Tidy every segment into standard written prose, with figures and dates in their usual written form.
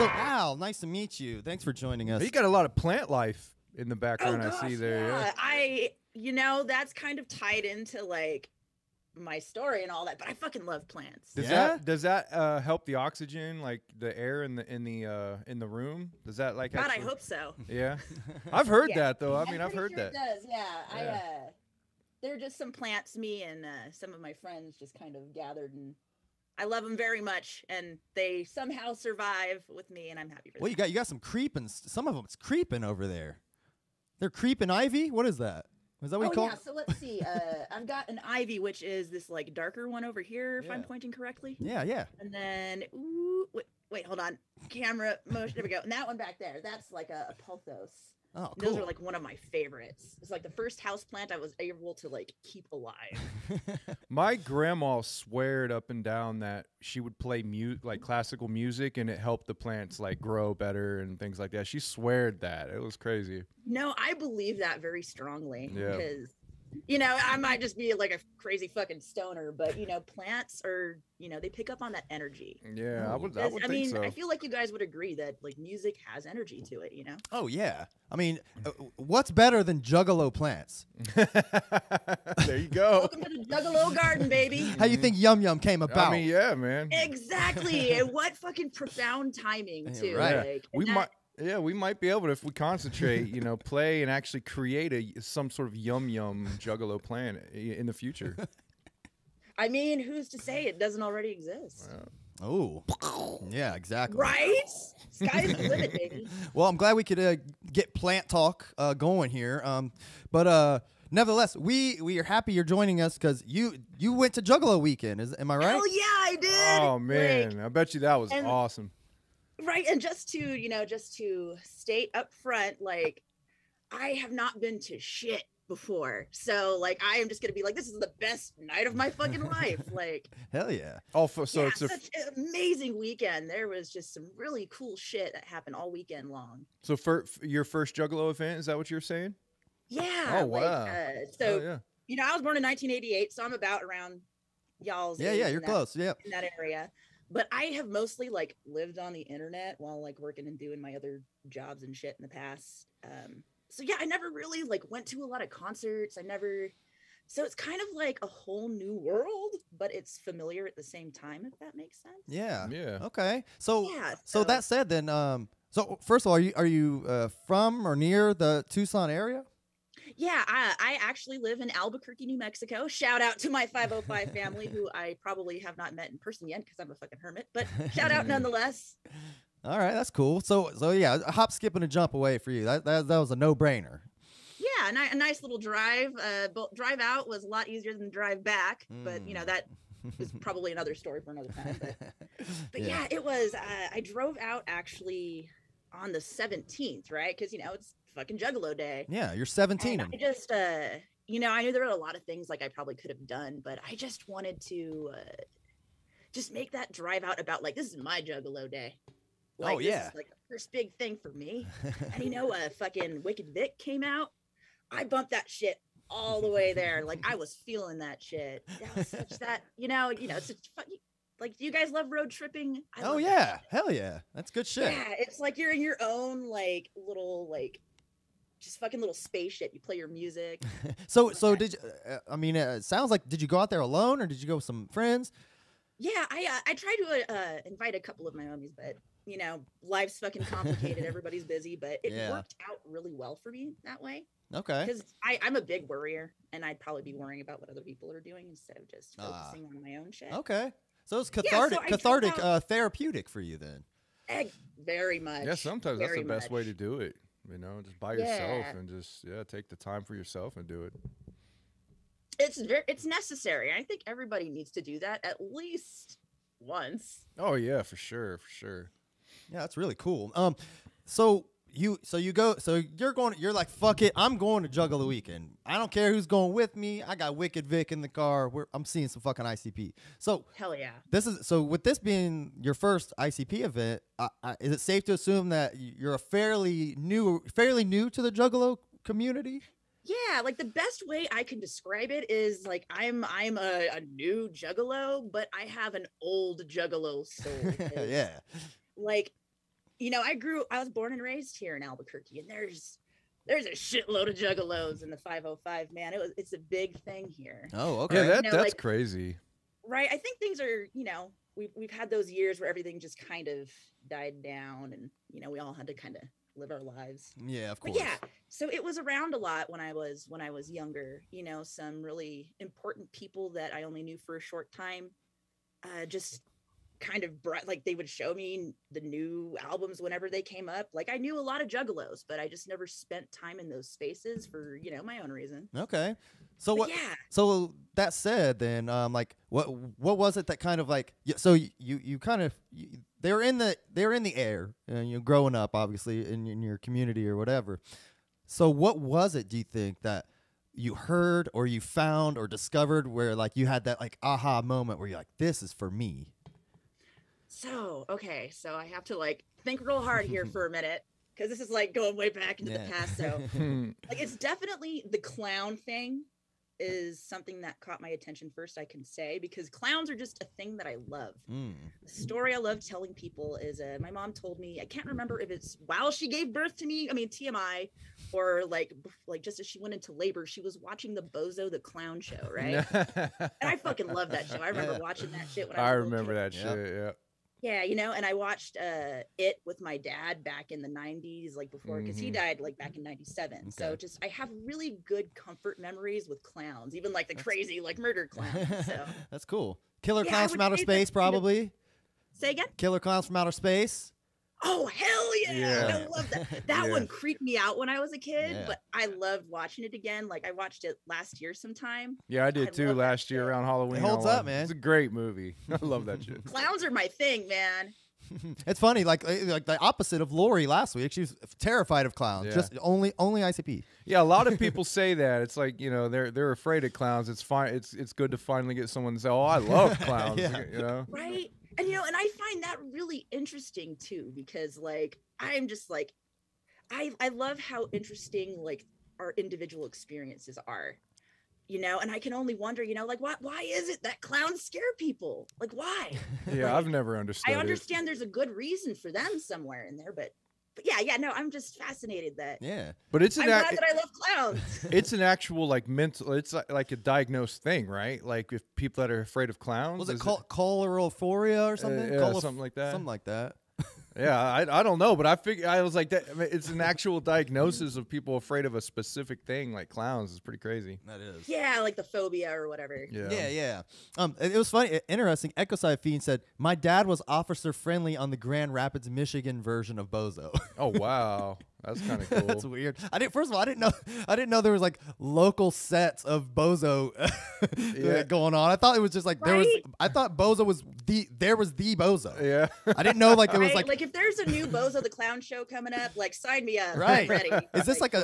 So Al, nice to meet you. Thanks for joining us. You got a lot of plant life in the background. Gosh, I see there. Yeah. That's kind of tied into like my story and all that, but I fucking love plants. Does that help the oxygen, like the air in the room? Does that like? God, I hope so. Yeah, I've heard Yeah. that though. I mean, I'm I've heard pretty sure that. It does, yeah. There are just some plants me and some of my friends just kind of gathered, and I love them very much, and they somehow survive with me, and I'm happy for them. Well, you got some creeping. Some of them it's creeping over there. They're creeping ivy. What is that? Is that what you call? Yeah. So let's see. I've got an ivy, which is this like darker one over here, if I'm pointing correctly. Yeah, yeah. And then, wait, hold on. Camera motion. There we go. And that one back there, that's like a pothos. Oh, cool. Those are like one of my favorites. It's like the first house plant I was able to like keep alive. My grandma sweared up and down that she would play like classical music, and it helped the plants like grow better and things like that. She sweared that. It was crazy. No, I believe that very strongly. Yeah. Because, I might just be like a crazy fucking stoner, but plants are, they pick up on that energy. Yeah, I would think so. I feel like you guys would agree that like music has energy to it, Oh yeah. I mean, what's better than Juggalo plants? There you go. Welcome to the Juggalo garden, baby. How you think Yum Yum came about? I mean, yeah, man. Exactly. And what fucking profound timing too. Right. Like, we might be able to, if we concentrate, play and actually create some sort of yum Juggalo plan in the future. I mean, who's to say it doesn't already exist? Oh, yeah, exactly. Right? Sky's the limit, baby. Well, I'm glad we could get plant talk going here. But nevertheless, we are happy you're joining us because you went to Juggalo Weekend. Am I right? Hell yeah, I did. Oh man, I bet you that was awesome. Right, and just to state up front, like, I have not been to shit before, so like I am just gonna be like, this is the best night of my fucking life. Like, hell yeah. So yeah, it's such an amazing weekend. There was just some really cool shit that happened all weekend long. So for your first Juggalo event, is that what you're saying? Yeah. Oh wow. I was born in 1988, so I'm about around y'all's. Yeah, you're close. Yeah. In that area. But I have mostly like lived on the internet while like working and doing my other jobs and shit in the past. So yeah, I never really like went to a lot of concerts. So it's kind of like a whole new world, but it's familiar at the same time, if that makes sense. Yeah. Yeah. Okay. So so that said, then so first of all, are you from or near the Tucson area? Yeah, I actually live in Albuquerque, New Mexico. Shout out to my 505 family, who I probably have not met in person yet because I'm a fucking hermit, but shout out nonetheless. All right, that's cool. So yeah, a hop, skip, and a jump away for you. That was a no-brainer. Yeah, a nice little drive. Drive out was a lot easier than drive back, but that is probably another story for another time. But yeah, it was. I drove out actually on the 17th, right? Because it's fucking Juggalo Day. Yeah, you're 17. And I just, I knew there were a lot of things like I probably could have done, but I just wanted to just make that drive out about like, this is my Juggalo Day. Like, this is like the first big thing for me. And fucking Wicked Vic came out. I bumped that shit all the way there. Like, I was feeling that shit. That was such that, it's such fun. Like, do you guys love road tripping? Oh yeah, hell yeah, that's good shit. Yeah, it's like you're in your own like little like just fucking little spaceship. You play your music. So did you, it sounds like, did you go out there alone or did you go with some friends? Yeah, I tried to invite a couple of my homies, but life's fucking complicated. Everybody's busy, but it worked out really well for me that way. Okay. Because I'm a big worrier, and I'd probably be worrying about what other people are doing instead of just focusing on my own shit. Okay. So it's cathartic, therapeutic for you then. Very much. Yeah, sometimes that's the best way to do it. Just by yourself and just take the time for yourself and do it. It's necessary. I think everybody needs to do that at least once. Oh yeah, for sure. Yeah, that's really cool. You're like, fuck it, I'm going to Juggalo Weekend. I don't care who's going with me. I got Wicked Vic in the car. I'm seeing some fucking ICP. So hell yeah. With this being your first ICP event, is it safe to assume that you're fairly new to the Juggalo community? Yeah, like the best way I can describe it is like I'm a new Juggalo, but I have an old Juggalo soul. Yeah. Like, I was born and raised here in Albuquerque, and there's a shitload of Juggalos in the 505, man. It's a big thing here. Oh, okay. Yeah, that's crazy. Right. I think things are, we've had those years where everything just kind of died down, and we all had to kind of live our lives. Yeah, of course. But yeah, so it was around a lot when I was younger. Some really important people that I only knew for a short time, just kind of brought, like, they would show me the new albums whenever they came up. Like, I knew a lot of Juggalos, but I just never spent time in those spaces for my own reason. Okay. So But what? yeah. So that said, then, like, what was it that kind of like? So you kind of they were in the air, growing up, obviously in your community or whatever. So what was it? Do you think that you heard or you found or discovered where like you had that like aha moment where you're like, this is for me? So I have to like think real hard here for a minute, because this is like going way back into the past. So like, it's definitely the clown thing is something that caught my attention first, I can say, because clowns are just a thing that I love. The story I love telling people is my mom told me, I can't remember if it's while she gave birth to me, I mean TMI, or like just as she went into labor, she was watching the Bozo the Clown Show, right? And I fucking love that show. I remember watching that shit when I was a little kid. that shit. Yeah. Yeah, and I watched it with my dad back in the 90s, like before, because he died like back in 97. Okay. So just I have really good comfort memories with clowns, even like the crazy like murder clowns. So that's cool. Killer Clowns from Outer Space, probably. Say again? Killer Clowns from Outer Space. Oh, hell yeah. I love that. That one creeped me out when I was a kid, but I loved watching it again. Like, I watched it last year sometime. Yeah, I did too last year around Halloween. It holds up, man. It's a great movie. I love that shit. Clowns are my thing, man. It's funny, like the opposite of Lori last week. She was terrified of clowns. Yeah. Just only ICP. Yeah, a lot of people say that. It's like, they're afraid of clowns. It's fine. It's good to finally get someone to say, "Oh, I love clowns." Right. And and I find that really interesting too, because like I'm just like I love how interesting like our individual experiences are. And I can only wonder, like why is it that clowns scare people? Like, why? Yeah, like, I've never understood. I understand there's a good reason for them somewhere in there, but yeah, no, I'm just fascinated that. Yeah, but I'm glad that I love clowns. It's an actual like mental. It's like a diagnosed thing, right? Like if people that are afraid of clowns. Was it colerophoria or something? Something like that. Something like that. Yeah, I don't know, but I was like that. I mean, it's an actual diagnosis of people afraid of a specific thing, like clowns. It's pretty crazy. That is. Yeah, like the phobia or whatever. Yeah. It was funny, interesting. Ecoside Fiend said my dad was officer friendly on the Grand Rapids, Michigan version of Bozo. Oh wow, that's kind of cool. That's weird. First of all, I didn't know there was like local sets of Bozo going on. I thought it was just like I thought Bozo was the Bozo. Yeah. I didn't know like it was like if there's a new Bozo the Clown Show coming up, like sign me up. Right. I'm ready. Is this like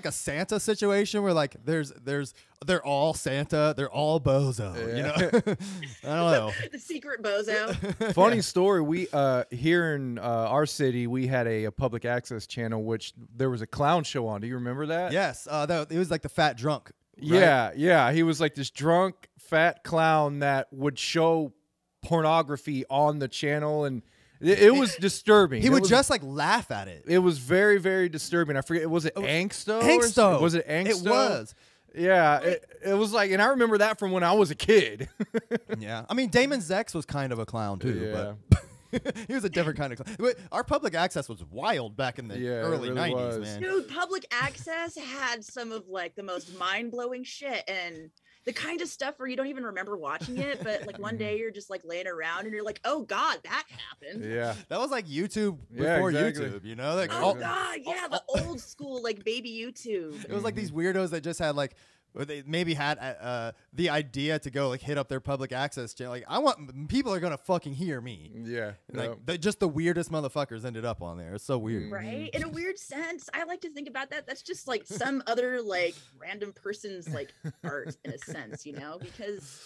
a Santa situation where like they're all Santa, they're all Bozo, I don't know. The secret Bozo. Funny story, we here in our city we had a public access channel which there was a clown show on. Do you remember that? Yes. It was like the fat drunk. Right? Yeah. He was like this drunk fat clown that would show pornography on the channel, and it was disturbing. He would just like laugh at it. It was very, very disturbing. I forget. Was it Angsto? Angsto. Was it Angsto? It was. Yeah, it was like, and I remember that from when I was a kid. Yeah. I mean, Damon Zex was kind of a clown too, but he was a different kind of clown. Our public access was wild back in the early 90s, man. Dude, public access had some of like the most mind-blowing shit, and the kind of stuff where you don't even remember watching it, but like one day you're just like laying around and you're like, oh God, that happened. Yeah. That was like YouTube before YouTube, Like, God, yeah, the old school like baby YouTube. It was like these weirdos that just had like, or they maybe had the idea to go like hit up their public access channel. Like, people are gonna fucking hear me. Yeah. Like just the weirdest motherfuckers ended up on there. It's so weird. Right? In a weird sense, I like to think about that. That's just like some other like random person's like art in a sense, because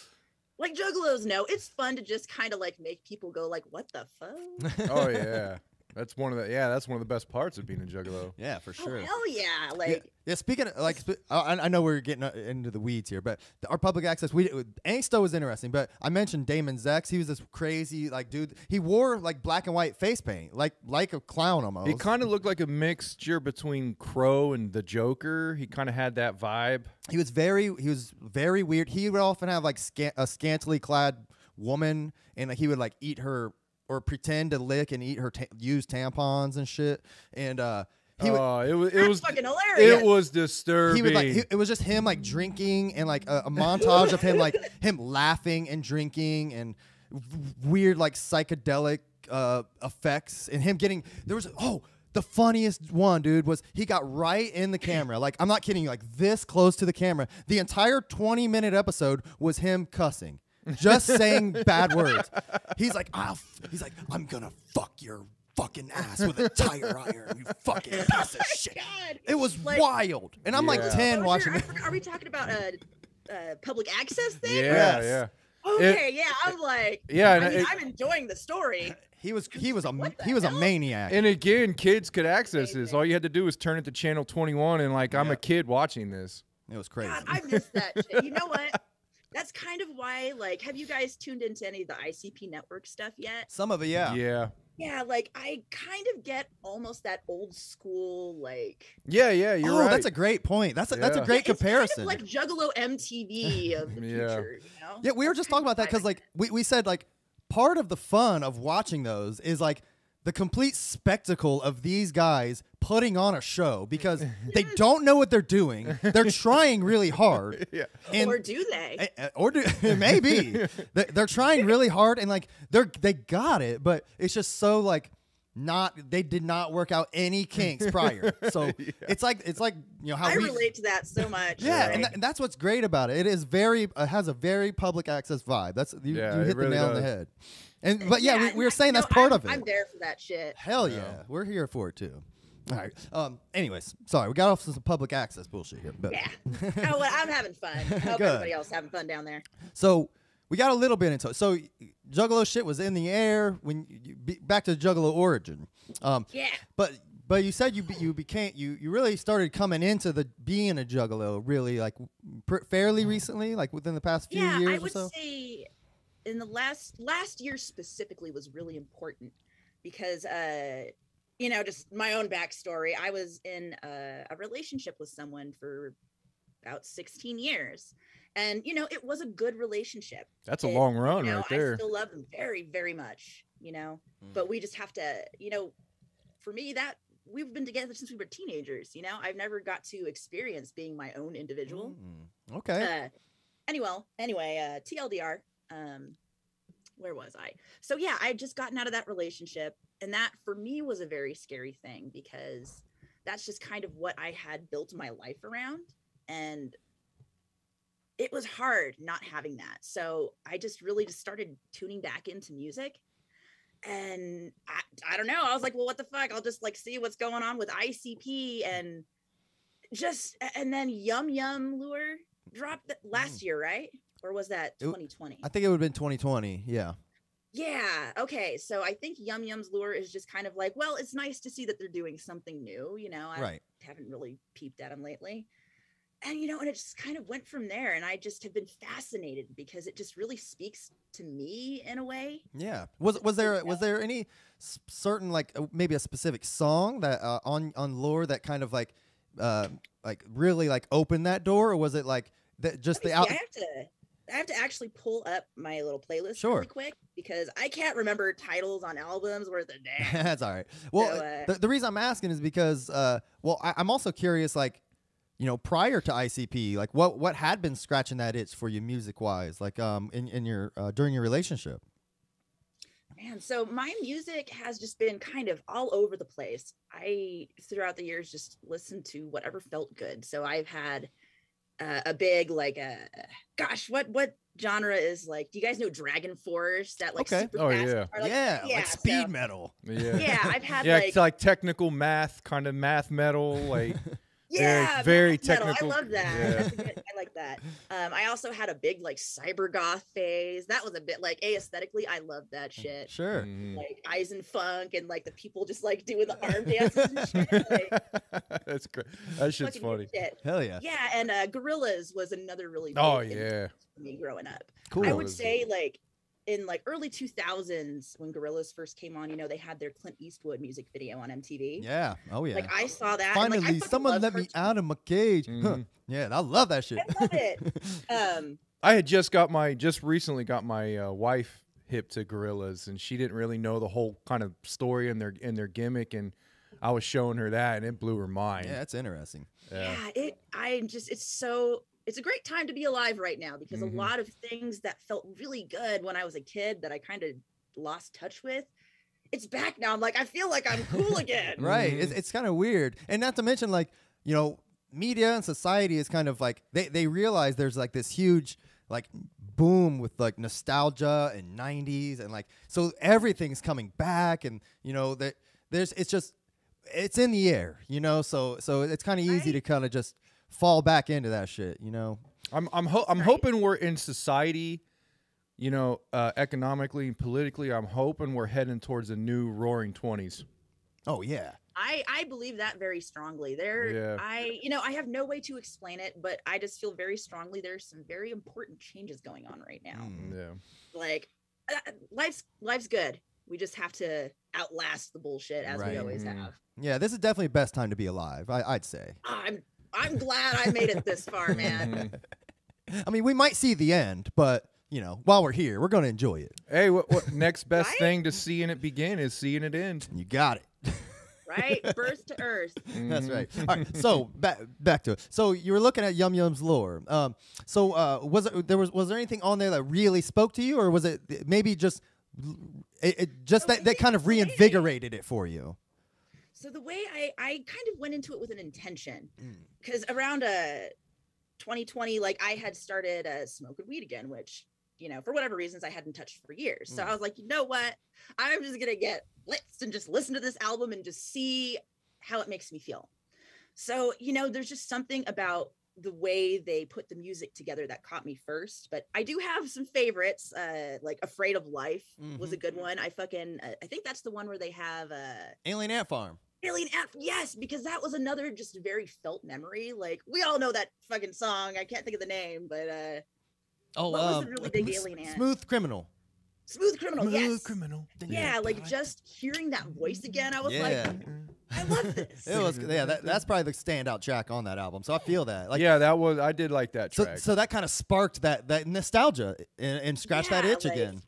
like Juggalos know it's fun to just kind of like make people go like, what the fuck? Oh yeah. That's one of the best parts of being a Juggalo. Yeah, for sure. Oh, hell yeah! Like, yeah. Speaking of, like, I know we're getting into the weeds here, but our public access, Angsto was interesting. But I mentioned Damon Zex. He was this crazy like dude. He wore like black and white face paint, like a clown almost. He kind of looked like a mixture between Crow and the Joker. He kind of had that vibe. He was very weird. He would often have like a scantily clad woman, and like, he would like eat her or pretend to lick and eat her used tampons and shit. And it was fucking hilarious. It was disturbing. He would like it was just him like drinking and like a montage of him like him laughing and drinking and weird like psychedelic effects and him getting the funniest one, dude, was he got right in the camera. Like, I'm not kidding you, like this close to the camera. The entire 20-minute episode was him cussing. Just saying bad words. He's like, I'm gonna fuck your fucking ass with a tire iron, you fucking piece of shit. God. It was like, wild. And I'm like 10 watching it. Are we talking about public access thing? Yeah. Okay, I'm like, I'm enjoying the story. He was a maniac. And again, kids could access this. All you had to do was turn it to channel 21 and like, I'm a kid watching this. It was crazy. God, I missed that shit. You know what? That's kind of why, like, have you guys tuned into any of the ICP network stuff yet? Some of it, yeah. Yeah, like, I kind of get almost that old school, like... Yeah, you're right. That's a great point. That's a great comparison. It's kind of like Juggalo MTV of the future, you know? Yeah, we were just talking about that because, like, we said, like, part of the fun of watching those is, like, the complete spectacle of these guys putting on a show because they don't know what they're doing. They're trying really hard. Yeah. Or do they? Maybe. They're trying really hard and like they got it, but it's just so like they did not work out any kinks prior. So it's like how I relate to that so much. Yeah, and that's what's great about it. It is has a very public access vibe. That's you hit the nail on the head. But we were saying that's part of it. I'm there for that shit. Hell yeah. We're here for it too. All right. Anyways, sorry, we got off some public access bullshit here. But yeah. Oh, well, I'm having fun. I hope everybody else having fun down there. So we got a little bit into it. So Juggalo shit was in the air when back to Juggalo origin. Yeah. But you said you really started coming into being a Juggalo really like fairly recently, like within the past few years or so. I would say in the last year specifically was really important because just my own backstory. I was in a relationship with someone for about 16 years. And, it was a good relationship. That's a long run right there. I still love them very, very much, but we just have to, for me, that we've been together since we were teenagers, I've never got to experience being my own individual. Okay. Anyway, TLDR, where was I? So yeah, I had just gotten out of that relationship. And that for me was a very scary thing because that's just kind of what I had built my life around. And it was hard not having that. So I just really started tuning back into music. And I don't know. I was like, well, what the fuck? I'll just like see what's going on with ICP and then Yum Yum Lure dropped last year, right? Or was that 2020? I think it would have been 2020. Yeah. Yeah. Okay. So I think Yum Yum's Lure is just kind of like, well, it's nice to see that they're doing something new. I haven't really peeped at them lately. And, and it just kind of went from there. And I just have been fascinated because it just really speaks to me in a way. Yeah. Was there any certain, like maybe a specific song that on Lure that kind of like really like opened that door? Or was it like just the out? I have to actually pull up my little playlist really quick because I can't remember titles on albums worth a damn. That's all right. Well, the reason I'm asking is because, I'm also curious, like, prior to ICP, like what had been scratching that itch for you music wise, like in your during your relationship. Man, so my music has just been kind of all over the place. I throughout the years just listened to whatever felt good. So I've had a big like gosh, what genre is like? Do you guys know Dragon Force? That like super fast like speed metal. Yeah, yeah, I've had it's like technical math, kind of math metal, like. Yeah, very math metal. technical. I love that. Yeah. I like that. I also had a big like cyber goth phase. That was a bit like aesthetically, I love that shit. Sure. Mhm. Like Eisenfunk and like the people just like doing the arm dances and shit. Like, That's great. That shit's fucking good funny. shit. Hell yeah. Yeah, and Gorillas was another really big Oh influence yeah. for me growing up. Cool. I would say like in like early 2000s when Gorillas first came on, you know, they had their Clint Eastwood music video on MTV. Yeah. Oh yeah. Like I saw that. Finally, and, like, I fucking someone love let me cartoons. out of my cage. Mhm. Yeah, I love that shit. I love it. I had just recently got my wife hip to Gorillas, and she didn't really know the whole kind of story and their gimmick, and I was showing her that, and it blew her mind. Yeah, that's interesting. Yeah, it's a great time to be alive right now because Mhm. a lot of things that felt really good when I was a kid that I kind of lost touch with, it's back now. I'm like, I feel like I'm cool again. Right. Mhm. It's kind of weird. And not to mention, like, you know, media and society is kind of like, they realize there's like this huge, like, boom with like nostalgia and 90s. And like, so everything's coming back. And, you know, that it's in the air, you know? So it's kind of easy Right. to kind of just fall back into that shit, you know? I'm Right. hoping we're in society, you know, economically and politically. I'm hoping we're heading towards a new Roaring 20s. Oh, yeah. I believe that very strongly. Yeah. I have no way to explain it, but I just feel very strongly there's some very important changes going on right now. Yeah. Like life's good. We just have to outlast the bullshit as Right. we always Mhm. have. Yeah, this is definitely the best time to be alive, I'd say. I'm glad I made it this far, man. Mhm. I mean, we might see the end, but, you know, while we're here, we're going to enjoy it. Hey, what next best Right? thing to seeing it begin is seeing it end. You got it. Right? Birth to earth. That's Mhm. right. All right. So back to it. So you were looking at Yum Yum's lore. Was there anything on there that really spoke to you, or was it maybe just that kind of reinvigorated it for you? So the way I kind of went into it with an intention, because around 2020, like I had started smoking weed again, which, you know, for whatever reasons I hadn't touched for years. So I was like, you know what? I'm just gonna get blitzed and just listen to this album and just see how it makes me feel. So, you know, there's just something about the way they put the music together that caught me first. But I do have some favorites, like Afraid of Life was a good one. I think that's the one where they have Alien Ant Farm. Alien Ant, yes, because that was another just very felt memory. Like we all know that fucking song. I can't think of the name, but what was the really big Alien Ant? Smooth Criminal. Smooth Criminal, yes. Criminal. Yeah, like just hearing that voice again, I was Yeah. like, I love this. It was that's probably the standout track on that album. So I feel that. Like Yeah, I did like that track. so that kind of sparked that nostalgia and scratched that Yeah, itch like- again.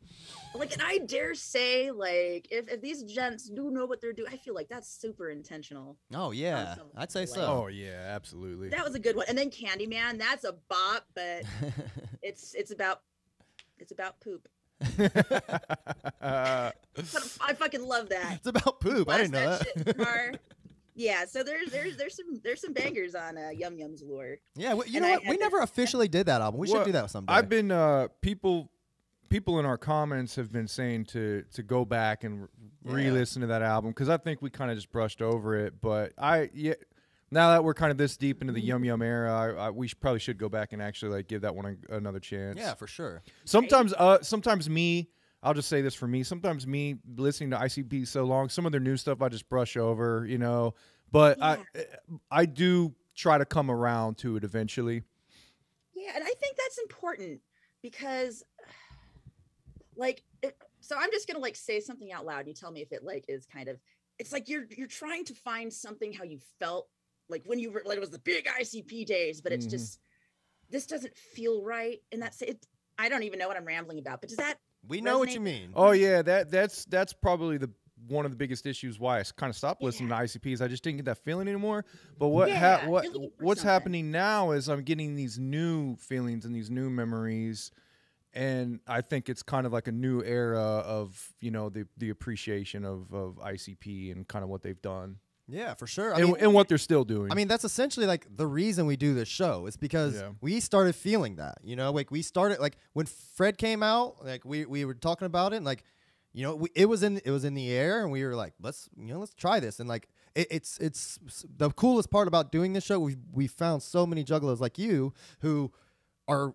Like, and I dare say, like, if these gents do know what they're doing, I feel like that's super intentional. Oh yeah, some I'd say level. so. Oh yeah, absolutely. That was a good one. And then Candyman, that's a bop, but it's about poop. Uh, But I fucking love that. It's about poop. I Blast didn't know shit in that. the car. Yeah, so there's some bangers on Yum Yum's lore. Yeah, you And know I what? had We to- never officially did that album. We should Well, do that someday. I've been people in our comments have been saying to go back and re-listen to that album because I think we kind of just brushed over it. But now that we're kind of this deep into the Yum Yum era, we probably should go back and actually like give that one another chance. Yeah, for sure. Sometimes I'll just say this for me. Sometimes me listening to ICP so long, some of their new stuff I just brush over, you know. But Yeah. I do try to come around to it eventually. Yeah, and I think that's important because, like, so I'm just gonna like say something out loud. And you tell me if it like is kind of. It's like you're trying to find something how you felt like when you were like it was the big ICP days, but it's just this doesn't feel right, and that's it. I don't even know what I'm rambling about, but does that? We know what resonate? you mean. Oh yeah, that's probably one of the biggest issues why I kind of stopped listening to ICPs. I just didn't get that feeling anymore. But you're looking for what's something. happening now is I'm getting these new feelings and these new memories, and I think it's kind of like a new era of the appreciation of ICP and kind of what they've done Yeah, for sure. and what they're still doing. I mean, that's essentially like the reason we do this show. It's because we started feeling that, like we started like when Fred came out, like we were talking about it, and like, it was in the air, and we were like, let's try this, and like it's the coolest part about doing this show. We found so many juggalos like you who are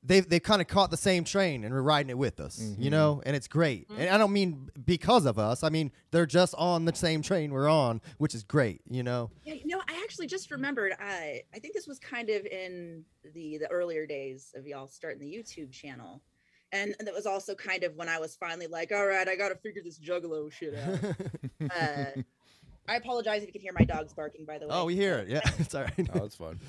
they kind of caught the same train and are riding it with us, you know, and it's great. And I don't mean because of us. I mean they're just on the same train we're on, which is great, you know. Yeah, you know, I actually just remembered. I think this was kind of in the earlier days of y'all starting the YouTube channel, and that was also kind of when I was finally like, all right, I got to figure this Juggalo shit out. I apologize if you can hear my dogs barking, by the way. Oh, we hear it. Yeah, it's all right. Oh, it's fun.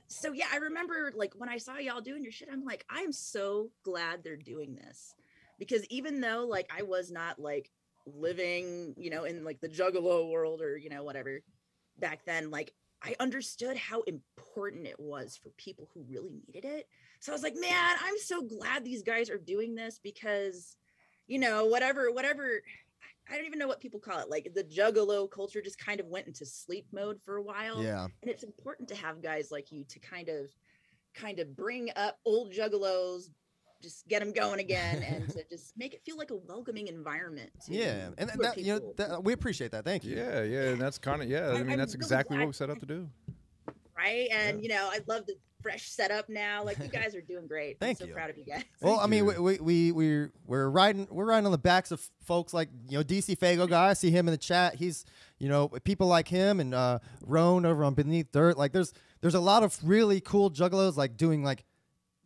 So yeah, I remember like when I saw y'all doing your shit, I'm like, I'm so glad they're doing this, because even though like I was not like living, you know, in like the Juggalo world or, you know, whatever back then, like I understood how important it was for people who really needed it. So I was like, man, I'm so glad these guys are doing this, because, you know, whatever, I don't even know what people call it. Like the Juggalo culture just kind of went into sleep mode for a while. Yeah. And it's important to have guys like you to kind of bring up old Juggalos, just get them going again, and to just make it feel like a welcoming environment. Yeah. And that, you know, that, we appreciate that. Thank you. Yeah. And that's kind of, I mean, that's really exactly what glad- we set out to do. Right. And, you know, I love the fresh setup now. Like you guys are doing great. Thank I'm you. so proud of you guys. Well, I mean, we're riding on the backs of folks like, you know, DC Fago guy. I see him in the chat. He's, you know, people like him and Roan over on Beneath Dirt. Like there's a lot of really cool juggalos like doing like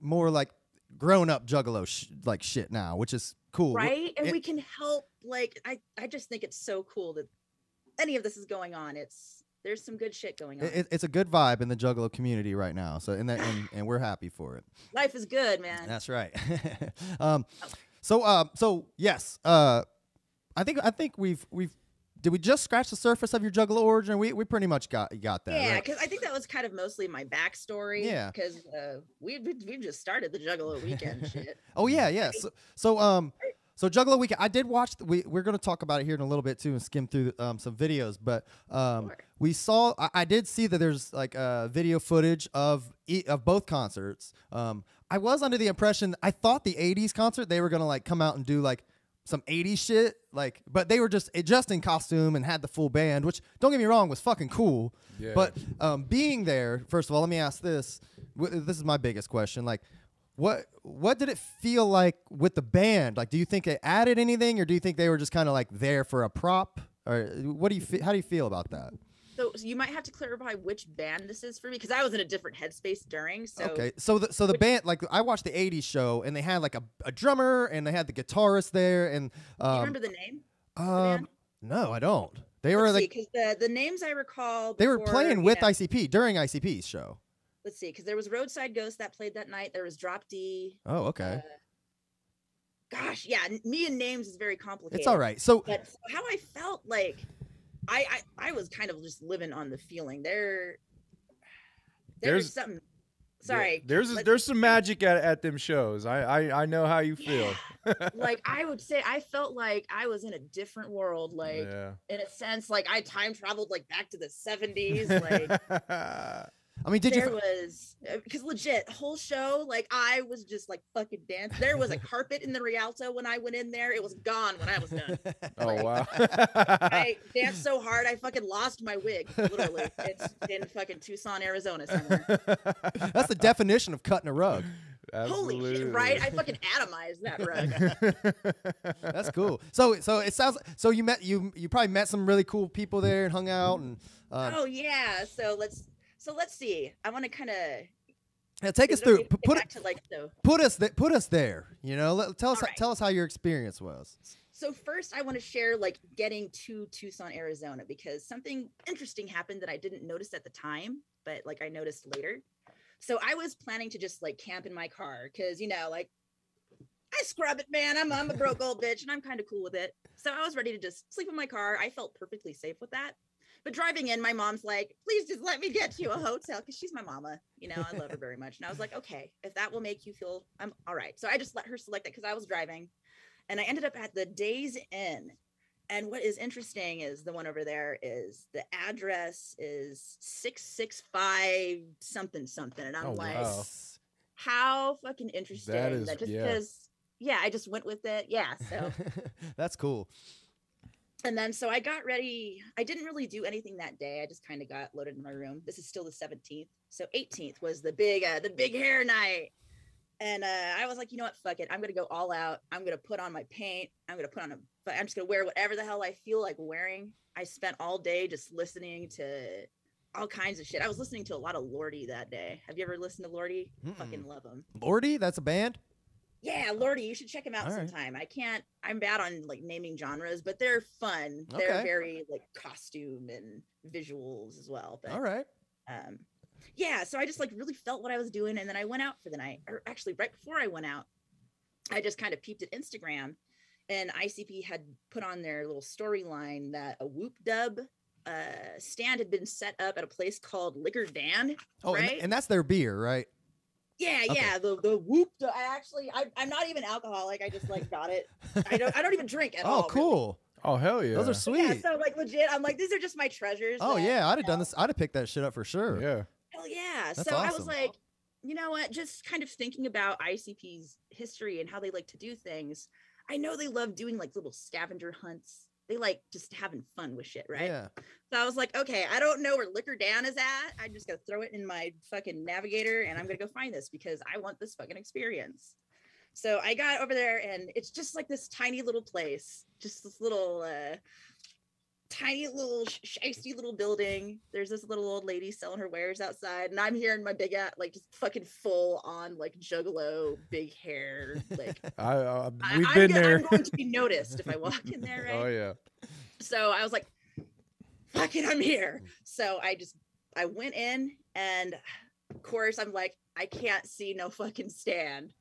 more like grown up juggalo like shit now, which is cool. Right. And we can help. Like I just think it's so cool that any of this is going on. There's some good shit going on. It's a good vibe in the Juggalo community right now. So and we're happy for it. Life is good, man. That's right. So yes. I think we've did we just scratch the surface of your Juggalo origin? We pretty much got that. Yeah, right? because I think that was kind of mostly my backstory. Yeah. Because we've just started the Juggalo Weekend shit. Oh yeah. So Juggalo Weekend, I did watch. We're going to talk about it here in a little bit too, and skim through some videos. But Sure. we saw. I did see that there's like video footage of both concerts. I was under the impression, I thought the '80s concert they were going to like come out and do like some '80s shit, like, but they were just in costume and had the full band, which don't get me wrong was fucking cool. Yeah. But being there, first of all, let me ask this. This is my biggest question, like. What did it feel like with the band? Like, do you think it added anything, or do you think they were just kind of like there for a prop? Or what do you how do you feel about that? So you might have to clarify which band this is for me, because I was in a different headspace during. So Okay, so the band, like I watched the '80s show, and they had like a drummer, and they had the guitarist there, and do you remember the name? Of the band? No, I don't. They were like because the names I recall. they were before, playing with ICP during ICP's show. Let's see, because there was Roadside Ghost that played that night. There was Drop D. Oh, okay. Gosh, yeah, me and names is very complicated. It's all right. So how I felt like I was kind of just living on the feeling. There's something. Sorry. There's some magic at them shows. I know how you feel. Like I would say I felt like I was in a different world, like in a sense, like I time traveled like back to the 70s. Like I mean, because legit whole show, like I was just like fucking dancing. There was a carpet in the Rialto when I went in there. It was gone when I was done. Oh wow. I danced so hard I fucking lost my wig. Literally. It's in fucking Tucson, Arizona somewhere. That's the definition of cutting a rug. Absolutely. Holy shit, right? I fucking atomized that rug. That's cool. So it sounds so you probably met some really cool people there and hung out and oh yeah. So let's see. I want to kind of take us through. Put us there. You know, tell us how your experience was. So first, I want to share like getting to Tucson, Arizona, because something interesting happened that I didn't notice at the time, but like I noticed later. So I was planning to just like camp in my car because, you know, like I scrub it, man. I'm a broke old bitch and I'm kind of cool with it. So I was ready to just sleep in my car. I felt perfectly safe with that. But driving in, my mom's like, please just let me get you a hotel, because she's my mama. You know, I love her very much. And I was like, okay, if that will make you feel, I'm all right. So I just let her select it because I was driving. And I ended up at the Days Inn. And what is interesting is the one over there is the address is 665 something. And I'm wow. How fucking interesting. That is, just because, I just went with it. Yeah. So that's cool. And then so I got ready. I didn't really do anything that day. I just kind of got loaded in my room. This is still the 17th. So 18th was the big hair night. And I was like, you know what? Fuck it. I'm going to go all out. I'm going to put on my paint. I'm just going to wear whatever the hell I feel like wearing. I spent all day just listening to all kinds of shit. I was listening to a lot of Lordy that day. Have you ever listened to Lordy? Fucking love him. Lordy? That's a band? Yeah, Lordy. You should check him out sometime. I'm bad on like naming genres, but they're fun. Okay. They're very like costume and visuals as well. But, all right. Yeah, so I just like really felt what I was doing, and then I went out for the night. Or actually, right before I went out, I just kind of peeped at Instagram, and ICP had put on their little storyline that a Whoop Dub stand had been set up at a place called Liquor Dan. Oh, right? And that's their beer, right? Yeah, okay. Yeah. The Whoop Dub. I'm not even alcoholic. I just like got it. I don't even drink at all. Oh, cool. Really. Oh, hell yeah. Those are sweet. Yeah, so like legit, I'm like, these are just my treasures. Oh yeah, I'd have done this. I'd have picked that shit up for sure. Yeah. Hell yeah. That's so awesome. I was like, you know what? Just kind of thinking about ICP's history and how they like to do things. I know they love doing like little scavenger hunts. They like just having fun with shit, right? Yeah. So I was like, okay, I don't know where Liquor Dan is at. I'm just gonna throw it in my fucking navigator and I'm gonna go find this because I want this fucking experience. So I got over there and it's just like this tiny little place, just this little tiny little shiesty little building. There's this little old lady selling her wares outside, and I'm here in my big like just fucking full on like Juggalo big hair. Like we've been there. I'm going to be noticed if I walk in there, right? Oh yeah. So I was like, fuck it, I'm here. So I went in, and of course I'm like, I can't see no fucking stand.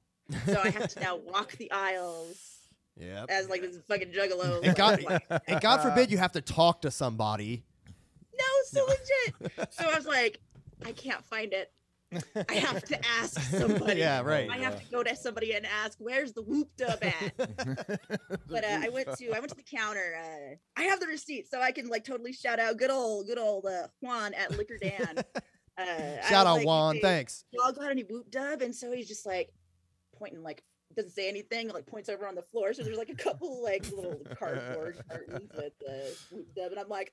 So I have to now walk the aisles. Yeah. As like this fucking Juggalo. And God forbid you have to talk to somebody. No, so legit. So I was like, I can't find it. I have to ask somebody. Yeah, right. I have to go to somebody and ask, where's the Whoop Dub at? But I went to the counter. I have the receipt, so I can like totally shout out good old Juan at Liquor Dan. Shout out like, Juan, hey, thanks. Y'all got any Whoop Dub? And so he's just like pointing, like doesn't say anything, like points over on the floor. So there's like a couple like little cardboard cartons with the Whoop Dub, and I'm like,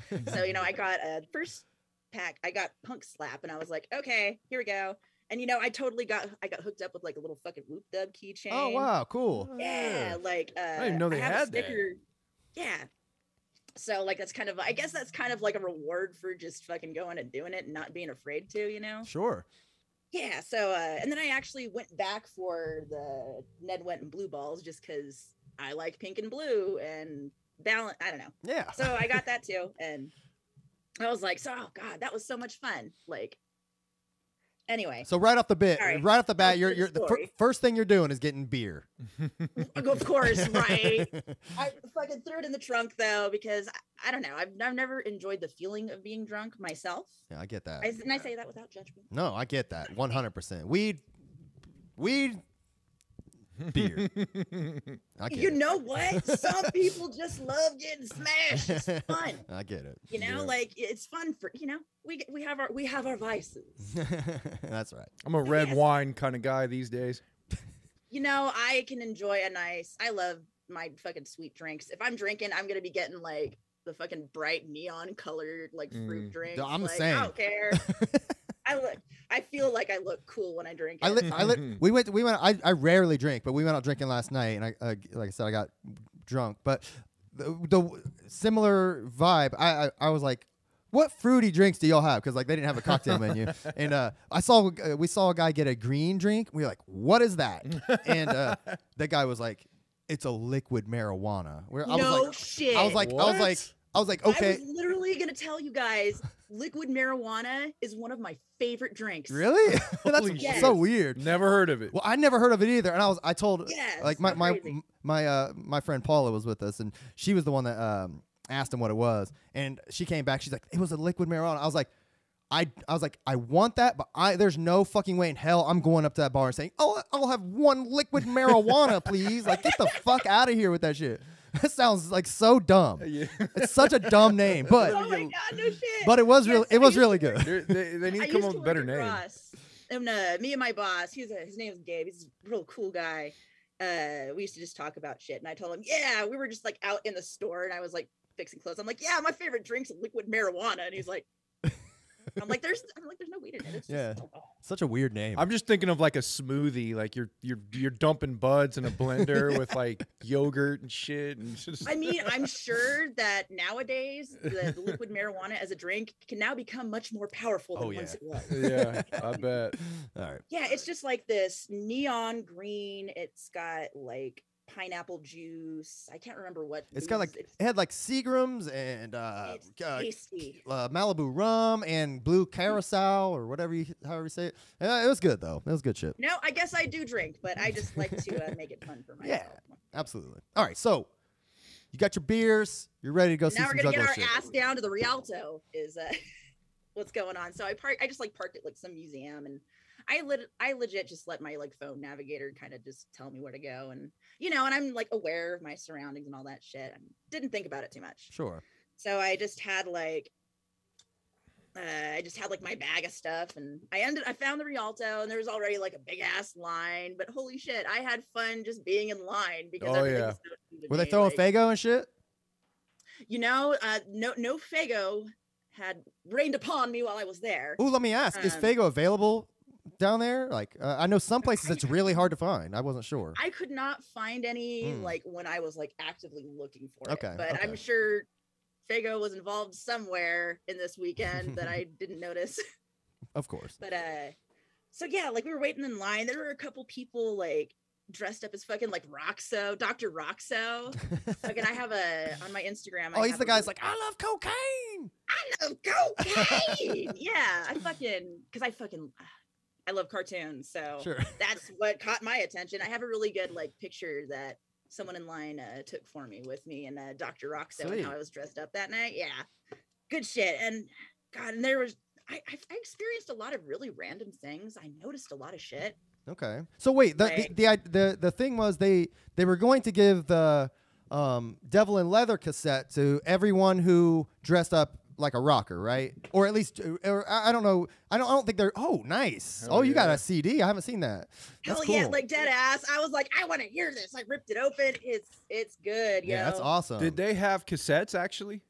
So I got a first pack. I got Punk Slap, and I was like, okay, here we go. And I totally got hooked up with like a little fucking Whoop Dub keychain. Oh wow, cool. Yeah, like I didn't even know they had that. Yeah. So like I guess that's kind of like a reward for just fucking going and doing it and not being afraid to, Sure. Yeah, so and then I actually went back for the Ned Went and Blue Balls just because I like pink and blue and balance. I don't know. Yeah. So I got that too, and I was like, oh god, that was so much fun. Like, anyway. So right off the bat, you're the first thing you're doing is getting beer. Of course, right. I fucking threw it in the trunk though because I don't know. I've never enjoyed the feeling of being drunk myself. Yeah, I get that. And I say that without judgment. No, I get that 100%. Weed, beer. You know what? Some people just love getting smashed. It's fun. I get it. Like it's fun for we have our vices. That's right. I'm a red wine kind of guy these days. I can enjoy I love my fucking sweet drinks. If I'm drinking, I'm gonna be getting like the fucking bright neon colored like fruit drinks. I'm the like, same. I don't care. I feel like I look cool when I drink. I rarely drink, but we went out drinking last night, and I like I said, I got drunk. But the similar vibe, I was like, what fruity drinks do y'all have? Because like they didn't have a cocktail menu, and we saw a guy get a green drink. We were like, what is that? And the guy was like, it's a liquid marijuana. Shit. I was like, okay. I was literally gonna tell you guys, liquid marijuana is one of my favorite drinks. Really? That's so weird. Never heard of it. Well, I never heard of it either. And I told like my friend Paula was with us, and she was the one that asked him what it was, and she came back. She's like, it was a liquid marijuana. I was like, I want that, but there's no fucking way in hell I'm going up to that bar and saying, oh, I'll have one liquid marijuana, please. Like, get the fuck out of here with that shit. That sounds like so dumb. Yeah. It's such a dumb name, but oh my god, no shit. But it was really good. They need to come up with a better name. And me and my boss, his name is Gabe. He's a real cool guy. we used to just talk about shit. And I told him, yeah, we were just like out in the store and I was like fixing clothes. I'm like, yeah, my favorite drink's liquid marijuana. And he's like, I'm like, there's no weed in it. It's just such a weird name. I'm just thinking of like a smoothie, like you're dumping buds in a blender with like yogurt and shit. And just... I mean, I'm sure that nowadays the liquid marijuana as a drink can now become much more powerful than once it was. Yeah, I bet. All right. Yeah, it's just like this neon green. It's got like pineapple juice. I can't remember what. It's got like it had like Seagrams and tasty. Malibu rum and blue carousel or whatever however you say it. It was good though. It was good shit. No, I guess I do drink, but I just like to make it fun for myself. Yeah, absolutely. All right, so you got your beers. You're ready to go see some Now we're gonna get our shit. ass down to the Rialto. Is what's going on? So I just like parked at like some museum and. I legit just let my like phone navigator kind of just tell me where to go, and and I'm like aware of my surroundings and all that shit. I didn't think about it too much. Sure. So I just had like my bag of stuff, and I found the Rialto, and there was already like a big ass line. But holy shit, I had fun just being in line because everything was so new to Were they me, throwing like, Fago and shit? No Fago had rained upon me while I was there. Ooh, let me ask: is Fago available down there? Like, I know some places it's really hard to find. I wasn't sure. I could not find any like when I was like actively looking for it. But okay. I'm sure Fago was involved somewhere in this weekend that I didn't notice. Of course. But so yeah, like we were waiting in line. There were a couple people like dressed up as fucking like Roxo, Dr. Roxo. Fucking, I have on my Instagram. Oh, he's the guy's like, I love cocaine. I love cocaine. Yeah, I love cartoons, so sure. That's what caught my attention. I have a really good like picture that someone in line took for me with me and Dr. Roxo and how I was dressed up that night. Yeah, good shit. And God, and there was I experienced a lot of really random things. I noticed a lot of shit. Okay, so wait, the thing was they were going to give the Devil in Leather cassette to everyone who dressed up like a rocker, right? Or at least, or I don't know. I don't think they're. Oh, nice. Hell You yeah. got a CD? I haven't seen that. That's Hell cool. yeah, like dead ass. I was like, I want to hear this. I ripped it open. It's good. Yeah, that's awesome. Did they have cassettes actually?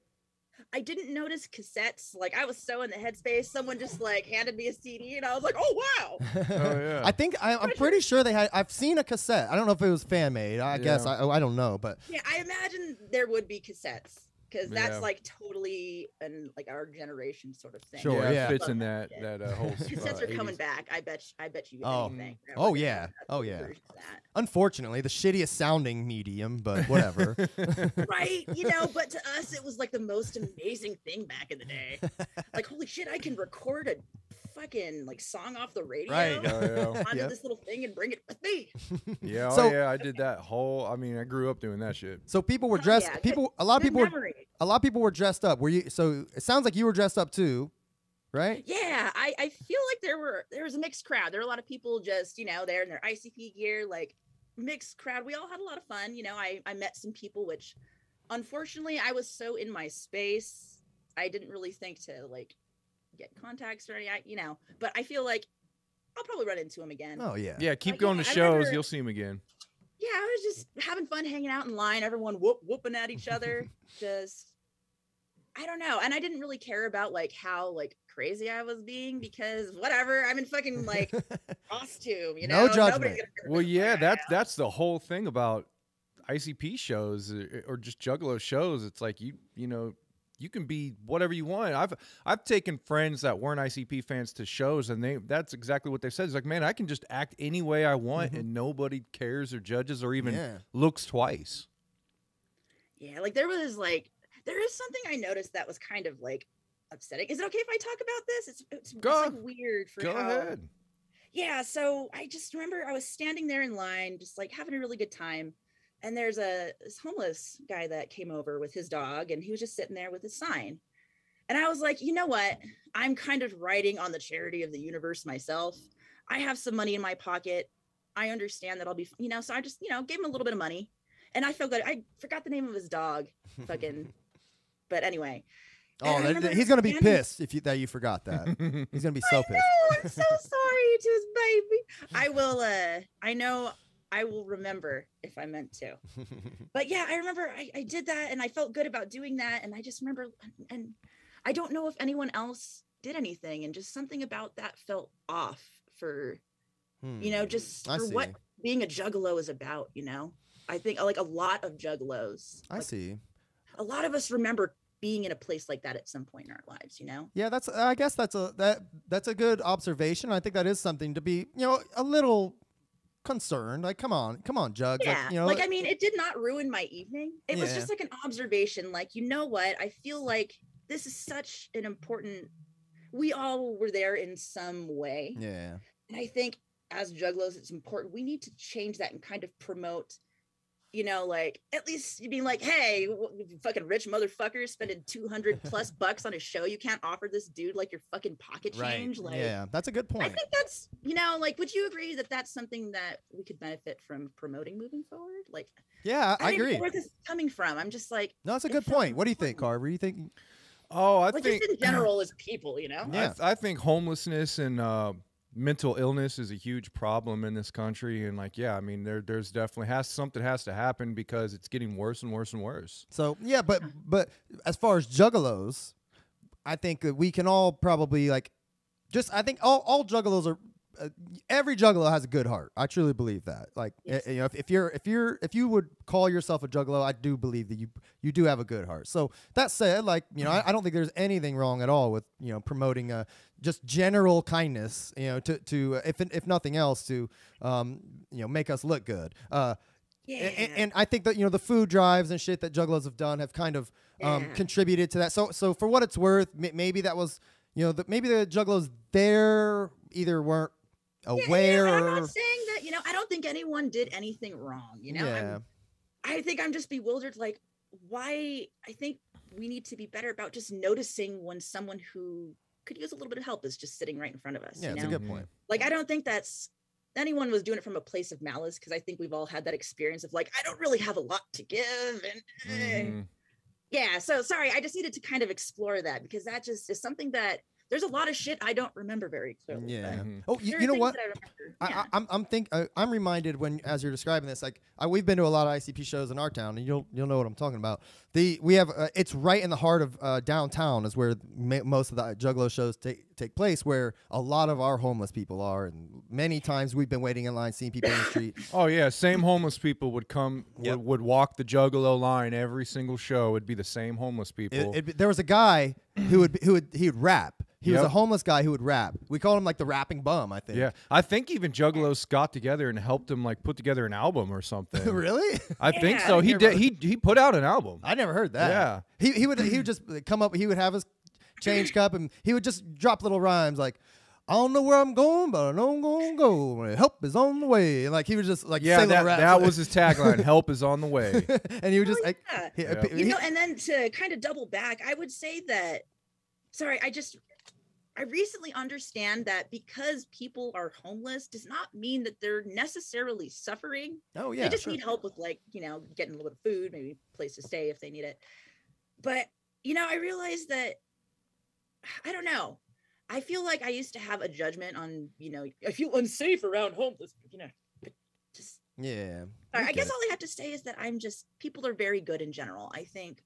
I didn't notice cassettes. Like I was so in the headspace. Someone just like handed me a CD, and I was like, oh wow. Oh yeah. I think I'm pretty sure they had. I've seen a cassette. I don't know if it was fan made. I guess I don't know, but yeah, I imagine there would be cassettes. Because that's like totally an like our generation sort of thing. Sure, yeah. It fits in that whole. Cassettes are coming back. I bet you. Anything. Oh yeah. Oh yeah. Unfortunately, the shittiest sounding medium, but whatever. Right. But to us, it was like the most amazing thing back in the day. Like, holy shit, I can record a fucking like song off the radio onto this little thing and bring it with me. Yeah. I did that whole. I mean, I grew up doing that shit. So people were dressed. A lot of people were dressed up. Were you? So it sounds like you were dressed up too, right? Yeah, I feel like there was a mixed crowd. There were a lot of people just there in their ICP gear, like mixed crowd. We all had a lot of fun. I met some people, which unfortunately I was so in my space, I didn't really think to like get contacts or anything. But I feel like I'll probably run into him again. Oh yeah, yeah. Keep going to shows. You'll see him again. Yeah, I was just having fun hanging out in line. Everyone whooping at each other. Just, I don't know. And I didn't really care about like how like crazy I was being because whatever. I'm in fucking like costume, No judgment. Well, yeah, that's the whole thing about ICP shows or just Juggalo shows. It's like you can be whatever you want. I've taken friends that weren't ICP fans to shows, and that's exactly what they said. It's like, man, I can just act any way I want, and nobody cares or judges or even looks twice. Yeah, like there is something I noticed that was kind of like upsetting. Is it okay if I talk about this? It's like weird for Go ahead. Yeah, so I just remember I was standing there in line, just like having a really good time. And there's this homeless guy that came over with his dog, and he was just sitting there with his sign. And I was like, you know what? I'm kind of riding on the charity of the universe myself. I have some money in my pocket. I understand that I'll be, so I just, gave him a little bit of money. And I felt good. I forgot the name of his dog. But anyway. Oh, he's going to be pissed that you forgot that. He's going to be so pissed. I'm so sorry to his baby. I will, I know I will remember if I meant to. But yeah, I remember I did that and I felt good about doing that. And I just remember, and I don't know if anyone else did anything, and just something about that felt off for, you know, just for what being a juggalo is about, you know? I think like a lot of juggalos. I see. A lot of us remember being in a place like that at some point in our lives, you know? Yeah, I guess that's a good observation. I think that is something to be, you know, a little concerned. Like, come on, Jugs. Yeah, like, you know, like, I mean, it did not ruin my evening. It was just like an observation. Like, you know what? I feel like this is such an important, we all were there in some way. Yeah. And I think as juggalos, it's important. We need to change that and kind of promote, you know, like at least being like, hey, fucking rich motherfuckers spending $200+ on a show. You can't offer this dude like your fucking pocket change. Like, yeah, that's a good point. I think that's, you know, like, would you agree that that's something that we could benefit from promoting moving forward? Like, yeah, I agree. Where this is coming from? I'm just like, no, that's a good point. What do you think, Carver? You think? Oh, I like, think just in general as people, you know. Yeah, I think homelessness and mental illness is a huge problem in this country, and like, yeah, I mean, there's definitely something has to happen because it's getting worse and worse and worse. So yeah, but as far as juggalos, I think that we can all probably like, just I think all juggalos are. Every juggalo has a good heart. I truly believe that. Like, Yes. you know, if you would call yourself a juggalo, I do believe that you do have a good heart. So that said, like, you know, I don't think there's anything wrong at all with, you know, promoting just general kindness, you know, to if nothing else to you know, make us look good. And I think that, you know, the food drives and shit that juggalos have done have kind of contributed to that. So for what it's worth, maybe that was, you know, maybe the juggalos there either weren't aware. Yeah, I'm not saying that, you know, I don't think anyone did anything wrong, you know. Yeah. I think I'm just bewildered, like, why. I think we need to be better about just noticing when someone who could use a little bit of help is just sitting right in front of us. Yeah, you that's know? a good point. Like, I don't think that's anyone was doing it from a place of malice, because I think we've all had that experience of like, I don't really have a lot to give, and yeah. So sorry, I just needed to kind of explore that, because that just is something that there's a lot of shit I don't remember very clearly. Yeah. Oh, you know what? I'm reminded when, as you're describing this, like we've been to a lot of ICP shows in our town, and you'll know what I'm talking about. We have it's right in the heart of downtown is where most of the Juggalo shows take place, where a lot of our homeless people are, and many times we've been waiting in line, seeing people in the street. Oh yeah, same homeless people would come, would walk the Juggalo line every single show. It'd be the same homeless people. There was a guy who would rap. He was a homeless guy who would rap. We called him like the rapping bum, I think. Yeah, I think even Juggalos got together and helped him like put together an album or something. Really? I think so. He did. He put out an album. I never heard that. Yeah. He would just come up. He would have his change cup, and he would just drop little rhymes like, I don't know where I'm going, but I know I'm gonna go. Help is on the way. And like he was just like say little raps. That was his tagline. Help is on the way. And he would just like, you know. And then to kind of double back, I would say that. Sorry, I recently understand that because people are homeless does not mean that they're necessarily suffering. Oh yeah, they just need help with, like, you know, getting a little bit of food, maybe a place to stay if they need it. But you know, I realized that I don't know. I feel like I used to have a judgment on, you know, I feel unsafe around homeless, you know. But just yeah. I guess all I have to say is that people are very good in general. I think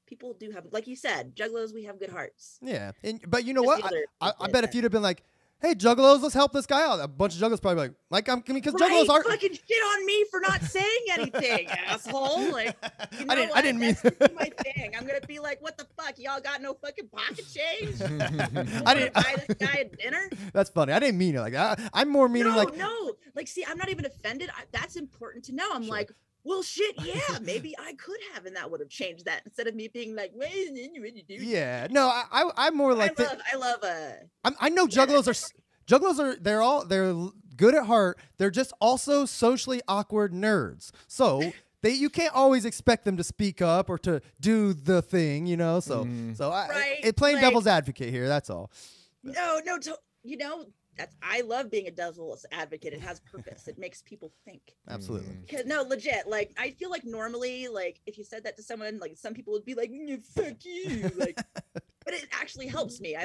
people do have, like you said, juggalos, we have good hearts. Yeah, but you know what? I bet if you'd have been like, hey, juggalos, let's help this guy out, a bunch of juggalos probably because juggalos are fucking shit on me for not saying anything, asshole. Like, you know I didn't mean that's my thing. I'm gonna be like, what the fuck? Y'all got no fucking pocket change? I didn't buy this guy a dinner. That's funny. I didn't mean it like that. I'm more meaning no. Like, see, I'm not even offended. That's important to know. I'm like, well, shit, yeah, maybe I could have, and that would have changed that, instead of me being like, what you do? Yeah, no, I'm more like I know juggalos are they're good at heart. They're just also socially awkward nerds. So you can't always expect them to speak up or to do the thing, you know. So playing devil's advocate here. That's all. No, you know. I love being a devil's advocate. It has purpose. It makes people think. Absolutely. Because no, legit. Like, I feel like normally, like, if you said that to someone, like, some people would be like, fuck you. Like, but but it actually helps me.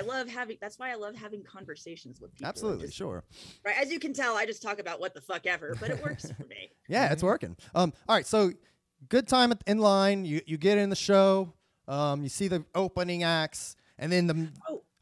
That's why I love having conversations with people. Absolutely, sure. Right. As you can tell, I just talk about what the fuck ever, but it works for me. Yeah, it's working. All right, so good time in line. You get in the show. You see the opening acts, and then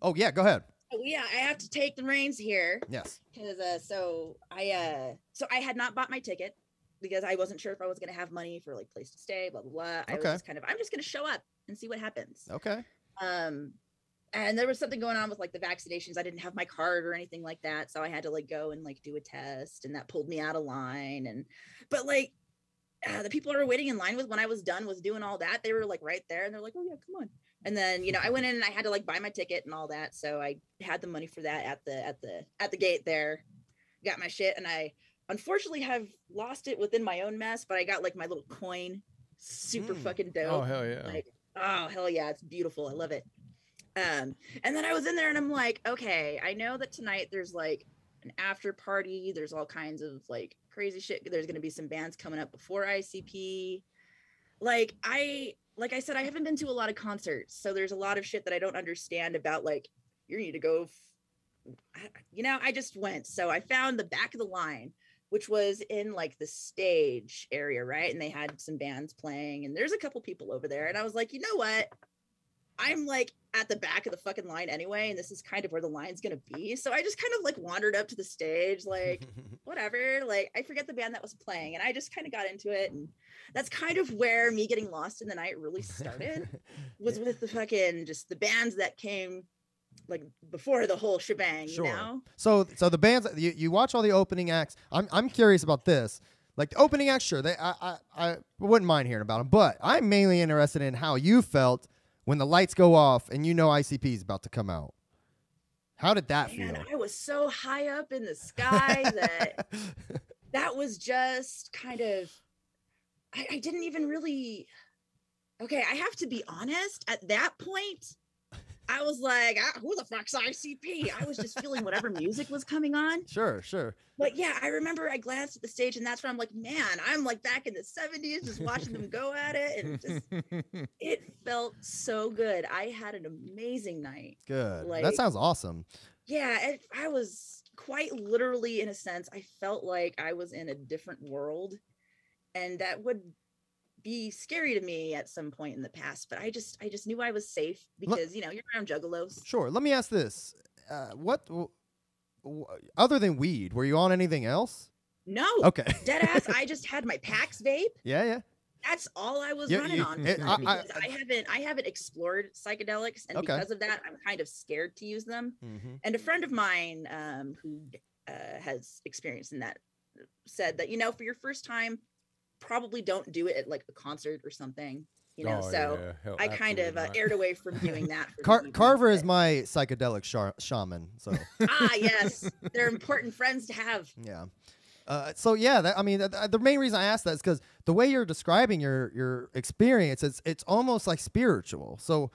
oh yeah, go ahead. Oh yeah, I have to take the reins here. Yes. Because so I had not bought my ticket because I wasn't sure if I was gonna have money for like place to stay, blah blah blah. I was just I'm just gonna show up and see what happens. Okay. And there was something going on with like the vaccinations. I didn't have my card or anything like that, so I had to like go and like do a test, and that pulled me out of line. But like the people I were waiting in line with when I was done was doing all that. They were like right there, and they're like, "Oh yeah, come on." And then I went in and I had to like buy my ticket and all that, so I had the money for that at the gate there. Got my shit, and I unfortunately have lost it within my own mess, but I got like my little coin, super fucking dope. Oh hell yeah! Like, oh hell yeah, it's beautiful. I love it. And then I was in there and I'm like, okay, I know that tonight there's like an after party. There's all kinds of like crazy shit. There's going to be some bands coming up before ICP. Like I said, I haven't been to a lot of concerts. So there's a lot of shit that I don't understand about like, you need to go, I just went. So I found the back of the line, which was in like the stage area. Right. And they had some bands playing and there's a couple people over there. And I was like, you know what? I'm like at the back of the fucking line anyway, and this is kind of where the line's gonna be. So I just kind of like wandered up to the stage, like whatever, like I forget the band that was playing, and I just kind of got into it, and that's kind of where me getting lost in the night really started. Was with the fucking just the bands that came like before the whole shebang. Sure. You know? So the bands you watch all the opening acts. I'm curious about this. Like the opening acts, sure, I wouldn't mind hearing about them, but I'm mainly interested in how you felt when the lights go off and ICP is about to come out. How did that feel? I was so high up in the sky that was just kind of, I didn't even really, okay, I have to be honest, at that point, I was like, who the fuck's ICP? I was just feeling whatever music was coming on. Sure. But yeah, I remember I glanced at the stage and that's where I'm like, man, I'm like back in the 70s just watching them go at it. And just, it felt so good. I had an amazing night. Good. Like, that sounds awesome. Yeah, I was quite literally, in a sense, I felt like I was in a different world. And that would be scary to me at some point in the past, but I just knew I was safe because you're around juggalos. Sure. Let me ask this: what other than weed, were you on anything else? No. Okay. Dead ass. I just had my PAX vape. Yeah. That's all I was running on. I haven't explored psychedelics, and because of that, I'm kind of scared to use them. Mm-hmm. And a friend of mine who has experience in that said that for your first time, probably don't do it at like a concert or something, I kind of aired away from doing that. Carver is my psychedelic shaman. So yes, they're important friends to have. Yeah. The main reason I asked that is because the way you're describing your experience, it's almost like spiritual. So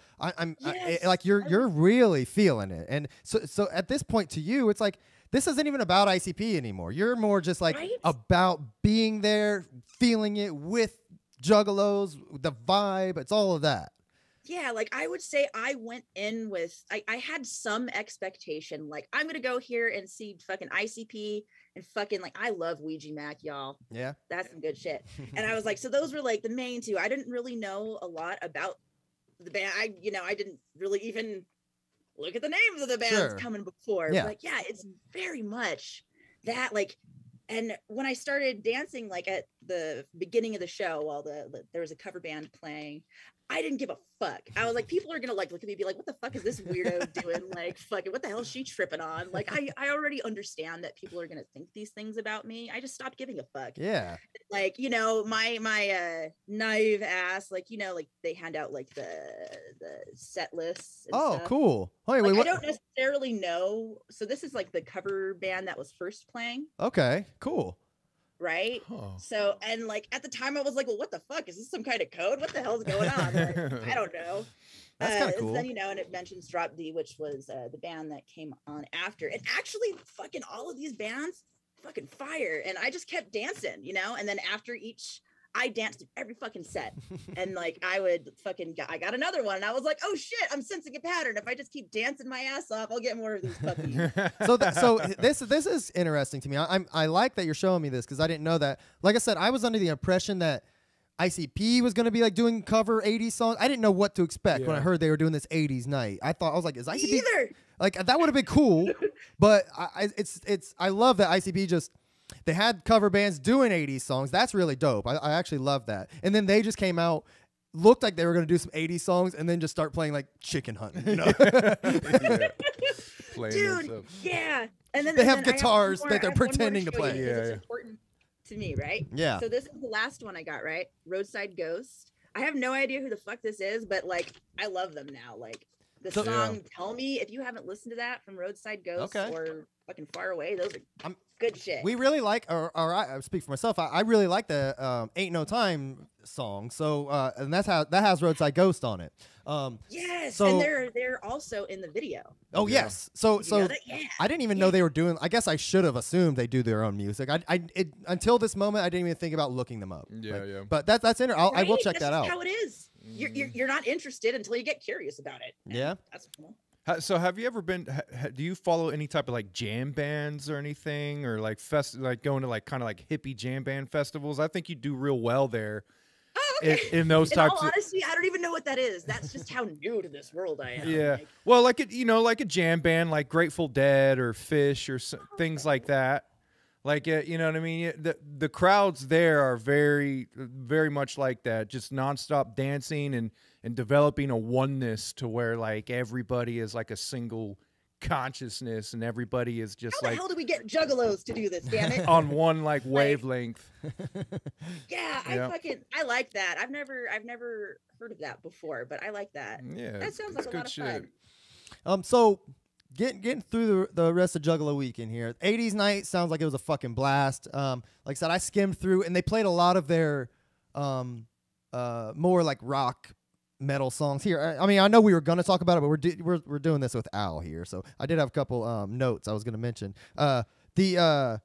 you're really feeling it, and so at this point to you, it's like this isn't even about ICP anymore. You're more just like about being there, feeling it with Juggalos, the vibe. It's all of that. Yeah, like I would say I went in with, I had some expectation. Like I'm going to go here and see fucking ICP and fucking like, I love Ouija Mac, y'all. Yeah. That's some good shit. And I was like, so those were like the main two. I didn't really know a lot about the band. I didn't really even look at the names of the bands coming before. Yeah. But yeah, it's very much that like, and when I started dancing, like at the beginning of the show, while there was a cover band playing, I didn't give a fuck. I was like, people are gonna like look at me and be like, what the fuck is this weirdo doing? Like, fucking, what the hell is she tripping on? Like, I already understand that people are gonna think these things about me. I just stopped giving a fuck. Yeah. Like, my naive ass, like, like they hand out like the set lists. And stuff. Cool. Wait, I don't necessarily know. So this is like the cover band that was first playing. Okay, cool. Right. Huh. So, and like at the time I was like, well, what the fuck? Is this some kind of code? What the hell's going on? Like, I don't know. That's kind of cool. Then, and it mentions Drop D, which was the band that came on after. And actually fucking all of these bands fucking fire. And I just kept dancing, and then after each I danced every fucking set. And like I got another one and I was like, oh shit, I'm sensing a pattern. If I just keep dancing my ass off, I'll get more of these puppies. So this is interesting to me. I like that you're showing me this because I didn't know that. Like I said, I was under the impression that ICP was going to be like doing cover 80s songs. I didn't know what to expect when I heard they were doing this 80s night. I was like, is ICP Either. like that would have been cool, but I love that ICP just they had cover bands doing 80s songs. That's really dope. I actually love that. And then they just came out, looked like they were going to do some 80s songs, and then just start playing like Chicken Hunt. You know? Dude, yeah. And then they have guitars that they're pretending to play. It's important to me, right? Yeah. So this is the last one I got, right? Roadside Ghost. I have no idea who the fuck this is, but like I love them now. Like the song Tell Me, if you haven't listened to that from Roadside Ghost or fucking Far Away, those are good shit. We really like, or I speak for myself, I really like the Ain't No Time song. So and that has Roadside Ghost on it. Yes, so, and they're also in the video. Oh yes, so I didn't even know they were doing. I guess I should have assumed they do their own music. Until this moment, I didn't even think about looking them up. But that's interesting. I will check that out. That's how it is. You're not interested until you get curious about it. Yeah, that's cool. So have you ever been? Do you follow any type of like jam bands or anything, or like like going to like kind of like hippie jam band festivals? I think you do real well there. Oh, okay. In those types. In all honesty, I don't even know what that is. That's just how new to this world I am. Yeah. Well, like like a jam band, like Grateful Dead or Fish or things like that. Like, you know what I mean? The crowds there are very, very much like that. Just nonstop dancing and developing a oneness to where like everybody is like a single consciousness and everybody is just how the hell do we get Juggalos to do this, damn it? On one like wavelength. Yeah, I like that. I've never heard of that before, but I like that. Yeah, that sounds like a lot of fun. So getting through the rest of Juggalo Weekend here. 80s night sounds like it was a fucking blast. Like I said, I skimmed through and they played a lot of their more like rock metal songs here. I mean, I know we were gonna talk about it, but we're doing this with Al here, so I did have a couple notes I was gonna mention. The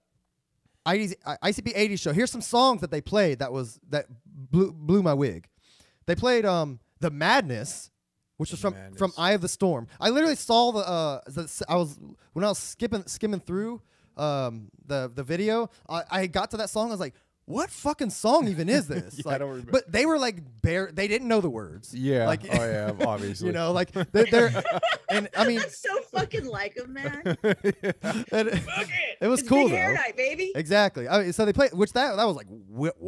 ICP 80s show. Here's some songs that they played that blew my wig. They played The Madness, which was from Eye of the Storm. I literally saw when I was skimming through the video. I got to that song. I was like, what fucking song even is this? I don't remember. But they were like they didn't know the words. Yeah. Like, oh yeah, obviously. You know, like they're and I mean, that's so fucking like them, man. It was it's cool big though. Hair night, baby. Exactly. I mean, so they played, which that was like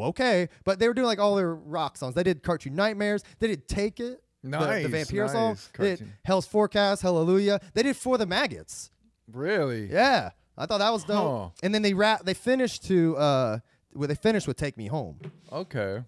okay, but they were doing like all their rock songs. They did Cartoon Nightmares. They did Take It. Nice, the Vampire song. Cartoon. They did Hell's Forecast, Hallelujah. They did For the Maggots. Really? Yeah, I thought that was dope. Huh. And then they finished with Take Me Home. Okay.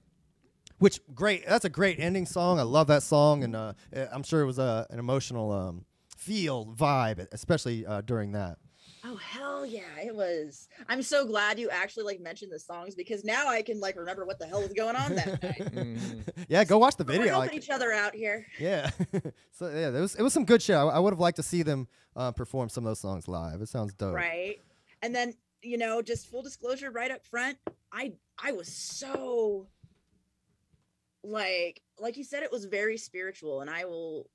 Which great. That's a great ending song. I love that song, and I'm sure it was an emotional vibe, especially during that. Oh hell yeah, it was. I'm so glad you actually like mentioned the songs because now I can like remember what the hell was going on that night. Yeah, go watch the video. We're helping each other out here. Yeah. So yeah, it was some good shit. I would have liked to see them perform some of those songs live. It sounds dope. Right. And then, you know, just full disclosure right up front, I was so like you said, it was very spiritual, and I will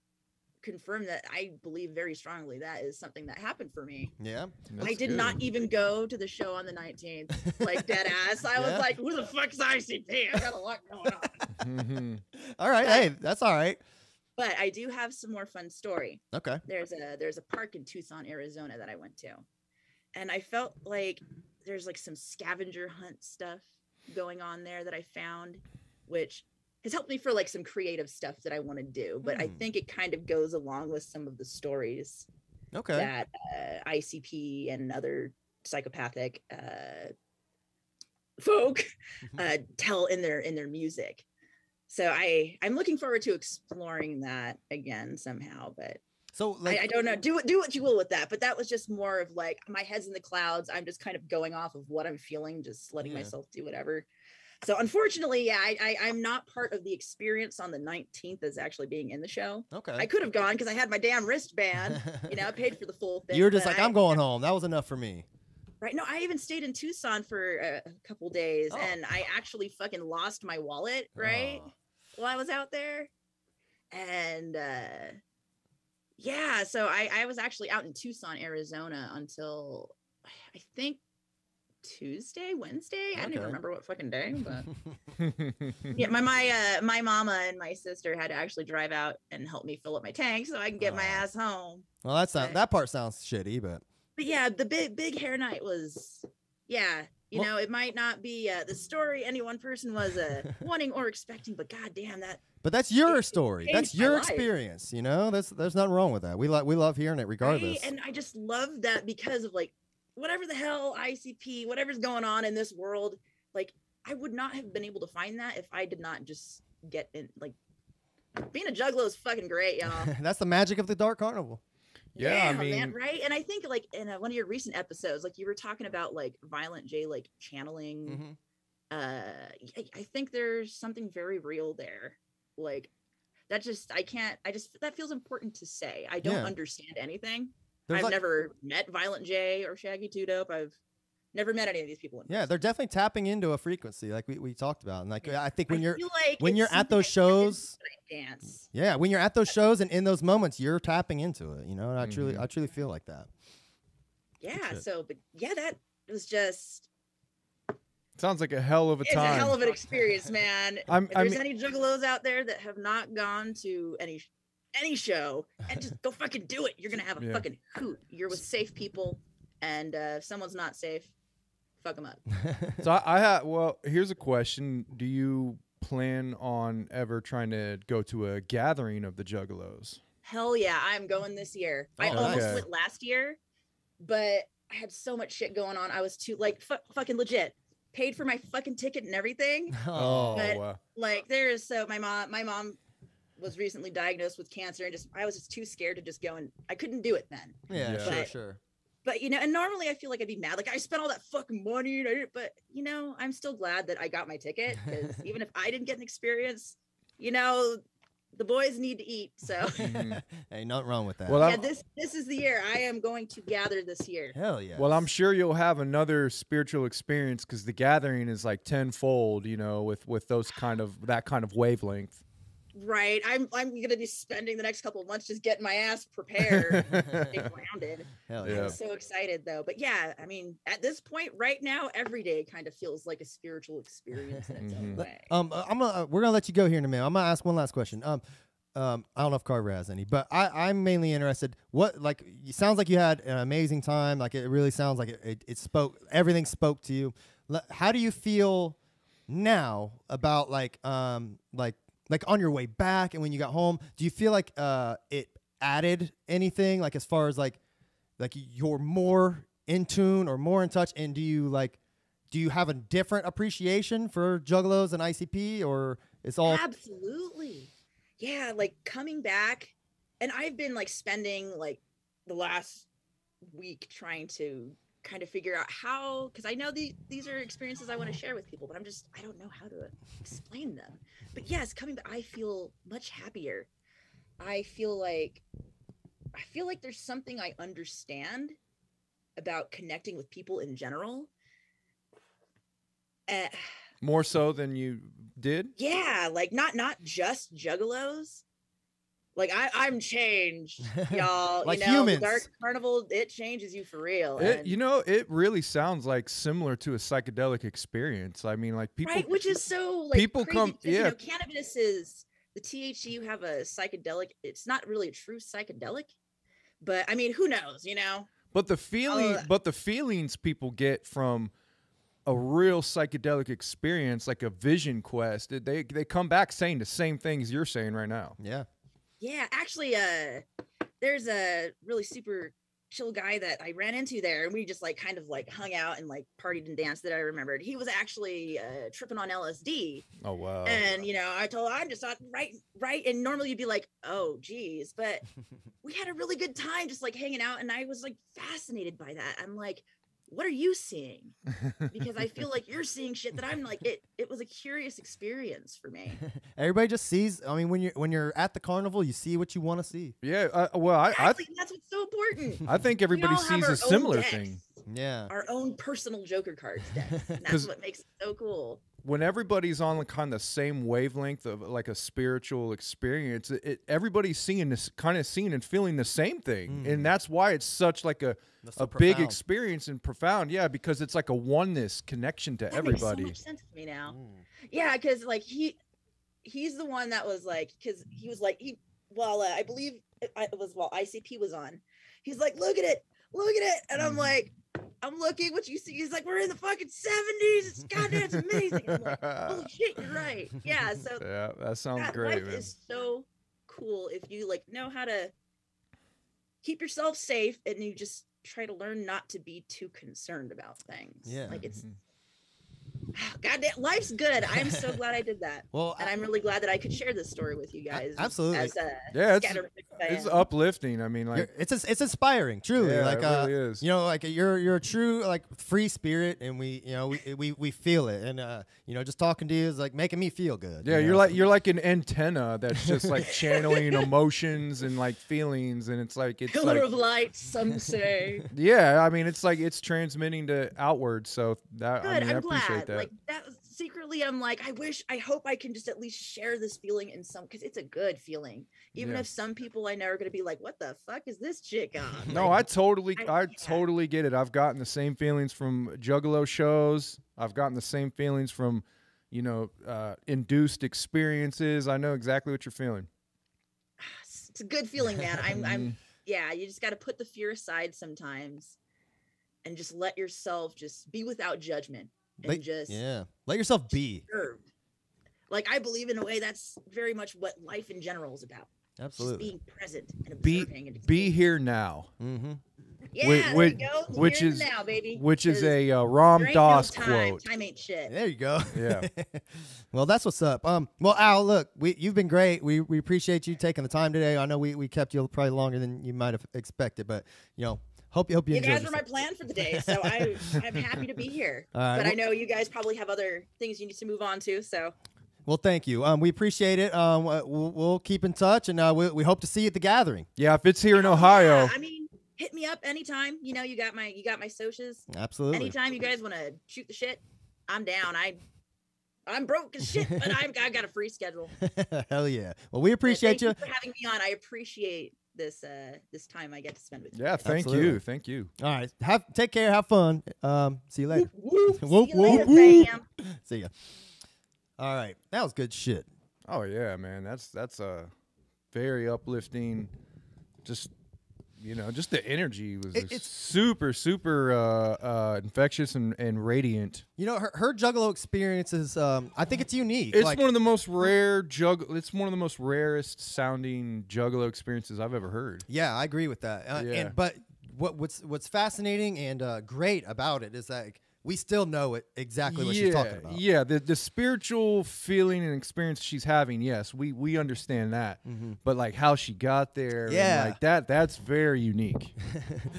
confirm that I believe very strongly that is something that happened for me. Yeah. I did not even go to the show on the 19th, like dead ass. I was like, who the fuck's ICP? I got a lot going on. All right. Hey, that's all right. But I do have some more fun story. Okay. There's a park in Tucson, Arizona that I went to. And I felt like there's like some scavenger hunt stuff going on there that I found, which has helped me for like some creative stuff that I want to do. But I think it kind of goes along with some of the stories that ICP and other psychopathic folk tell in their music. So I'm looking forward to exploring that again somehow. But so like, I don't know. Do what you will with that. But that was just more of like my head's in the clouds. I'm just kind of going off of what I'm feeling, just letting myself do whatever. So unfortunately, yeah, I'm not part of the experience on the 19th as actually being in the show. Okay. I could have gone because I had my damn wristband. You know, I paid for the full thing. You were just like, I'm going home. That was enough for me. Right. No, I even stayed in Tucson for a couple days, Oh. and I actually fucking lost my wallet, right? Oh. While I was out there. And yeah, so I was actually out in Tucson, Arizona until I think Wednesday. I don't even Okay. remember what fucking day, but yeah, my mama and my sister had to actually drive out and help me fill up my tank so I can get my Oh. ass home. Well, that part sounds shitty, but yeah, the big hair night was, yeah, you know, it might not be the story any one person was wanting or expecting, but goddamn that. But that's your story. That's changed my your life. experience. You know, there's nothing wrong with that. We love hearing it regardless. Right? And I just love that because of like whatever the hell ICP, whatever's going on in this world, like I would not have been able to find that if I did not just get in. Like being a juggalo is fucking great, y'all. That's the magic of the Dark Carnival. Yeah, I mean, man, right? And I think like in one of your recent episodes, like you were talking about like Violent J, like channeling. I think there's something very real there. Like that just that feels important to say. I don't understand anything. I've never met Violent J or Shaggy Two Dope. I've never met any of these people. Yeah, they're definitely tapping into a frequency like we talked about. And like I think when you're at those something shows, dance. yeah, when you're at those shows and in those moments, you're tapping into it. You know, and I truly feel like that. Yeah. So, but yeah, that was just. Sounds like a hell of a time. It's a hell of an experience, man. If there's mean, any juggalos out there that have not gone to any show, and just go fucking do it. You're gonna have a fucking hoot. You're with safe people, and if someone's not safe, fuck them up. So I have. Well, here's a question: do you plan on ever trying to go to a gathering of the Juggalos? Hell yeah, I'm going this year. I almost went last year, but I had so much shit going on. I was too like fucking legit. Paid for my fucking ticket and everything. But like my mom was recently diagnosed with cancer, and I was just too scared to just go, and I couldn't do it then. Yeah, sure. But you know, and normally I feel like I'd be mad, like I spent all that fucking money, but you know, I'm still glad that I got my ticket, because even if I didn't get an experience, you know, the boys need to eat. So hey, nothing wrong with that. Well, yeah, this is the year I am going to gather this year. Hell yeah. Well, I'm sure you'll have another spiritual experience, because the gathering is like tenfold, you know, with that kind of wavelength. Right. I'm gonna be spending the next couple of months just getting my ass prepared, stay grounded. Hell yeah. I'm so excited though. But yeah, I mean, at this point right now, every day kind of feels like a spiritual experience in its own way. We're gonna let you go here in a minute. I'm gonna ask one last question. I don't know if Carver has any, but I'm mainly interested. It sounds like you had an amazing time. Like it really sounds like everything spoke to you. How do you feel now about like on your way back and when you got home? Do you feel like it added anything, like as far as like you're more in tune or more in touch? And do you have a different appreciation for Juggalos and ICP, or it's all absolutely? Yeah, like coming back, and I've been like spending like the last week trying to kind of figure out how, because I know these are experiences I want to share with people, but I don't know how to explain them. But yes, coming back, I feel much happier. I feel like there's something I understand about connecting with people in general. More so than you did? Yeah, like not just Juggalos. Like I'm changed, y'all. Like you know, humans. The Dark Carnival, it changes you for real. You know, it really sounds like similar to a psychedelic experience. I mean, like people, right? Which is so like people crazy, come, you know, cannabis is the THC. You have a psychedelic. It's not really a true psychedelic, but I mean, who knows? You know. But the feelings people get from a real psychedelic experience, like a vision quest, they come back saying the same things you're saying right now. Yeah. Yeah, actually, there's a really super chill guy that I ran into there, and we just like kind of like hung out and like partied and danced. That I remembered, he was actually tripping on LSD. Oh wow! And you know, I just thought right, and normally you'd be like, oh geez, but we had a really good time just like hanging out, and I was like fascinated by that. I'm like, what are you seeing? Because I feel like you're seeing shit that I'm like, it was a curious experience for me. Everybody just sees. I mean, when you're at the carnival, you see what you want to see. Yeah. Well, exactly, that's what's so important. I think everybody sees a similar thing. Yeah. our own personal Joker cards decks. And that's what makes it so cool. When everybody's on the kind of same wavelength of like a spiritual experience, everybody's seeing this, kind of seeing and feeling the same thing, and that's why it's such like a big experience and profound. Yeah, because it's like a oneness connection to everybody. Makes so much sense to me now. Yeah, because like he's the one that was like, because he was like I believe it was while ICP was on. He's like, look at it, and I'm like. I'm looking, what you see, he's like, we're in the fucking 70s. It's goddamn, it's amazing. I'm like, holy shit, you're right. Yeah, so yeah, that sounds great, life man. is so cool if you like know how to keep yourself safe and you just try to learn not to be too concerned about things. Yeah. Like it's goddamn, life's good. I'm so glad I did that. Well, and I'm really glad that I could share this story with you guys. Absolutely. As it's uplifting. I mean, like it's inspiring, truly. Yeah, like it really is. You know, like you're a true like free spirit, and we feel it, and you know, just talking to you is like making me feel good. Yeah, you know? you're like an antenna that's just like channeling emotions and like feelings, and it's like pillar of light, some say. Yeah, I mean, it's like it's transmitting to outward. So that good. I mean, I I'm appreciate glad. that. Like that secretly, I'm like, I hope I can just at least share this feeling in some, because it's a good feeling. Even if some people I know are gonna be like, what the fuck is this chick on? No, like, I totally get it. I've gotten the same feelings from Juggalo shows. I've gotten the same feelings from, you know, induced experiences. I know exactly what you're feeling. It's a good feeling, man. I'm yeah, you just got to put the fear aside sometimes and just let yourself just be without judgment and let yourself be. Like I believe in a way that's very much what life in general is about. Absolutely. Just being present and observing. Be here now. Mm-hmm. Yeah, there you go. Which is now, baby. Which is a Ram Dass quote. Time ain't shit. There you go. Yeah. Well, that's what's up. Well, Al, look, you've been great. We appreciate you taking the time today. I know we kept you probably longer than you might have expected, but you know, hope you enjoyed. You guys were my plan for the day, so I'm happy to be here. But I know you guys probably have other things you need to move on to, so. Well, thank you. We appreciate it. We'll keep in touch, and we hope to see you at the gathering. Yeah, if it's here in Ohio. Yeah, I mean, hit me up anytime. You know, you got my socials. Absolutely. Anytime you guys want to shoot the shit, I'm down. I'm broke as shit, but I've got a free schedule. Hell yeah. Well, we appreciate you for having me on. I appreciate this time I get to spend with you. Yeah, thank you. Thank you. All right. Take care. Have fun. See you later. Whoop, whoop. See you later, fam. See ya. All right, that was good shit. Oh yeah, man, that's a very uplifting. Just just the energy was it's super infectious and radiant. You know, her Juggalo experience is I think it's unique. It's one of the most rare It's one of the most rarest sounding Juggalo experiences I've ever heard. Yeah, I agree with that. But what's fascinating and great about it is that we still know it exactly what she's talking about. Yeah, the spiritual feeling and experience she's having, yes, we understand that. But like how she got there, and like that's very unique.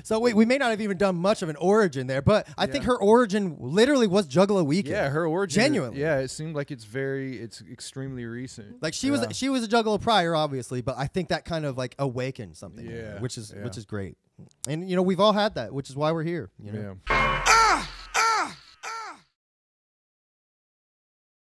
So we may not have even done much of an origin there, but I think her origin literally was Juggalo Weekend. Yeah, her origin genuinely. It seemed like it's extremely recent. Like she was a Juggalo prior, obviously, but I think that kind of like awakened something. Yeah, which is great. And you know, we've all had that, which is why we're here. You know? Yeah.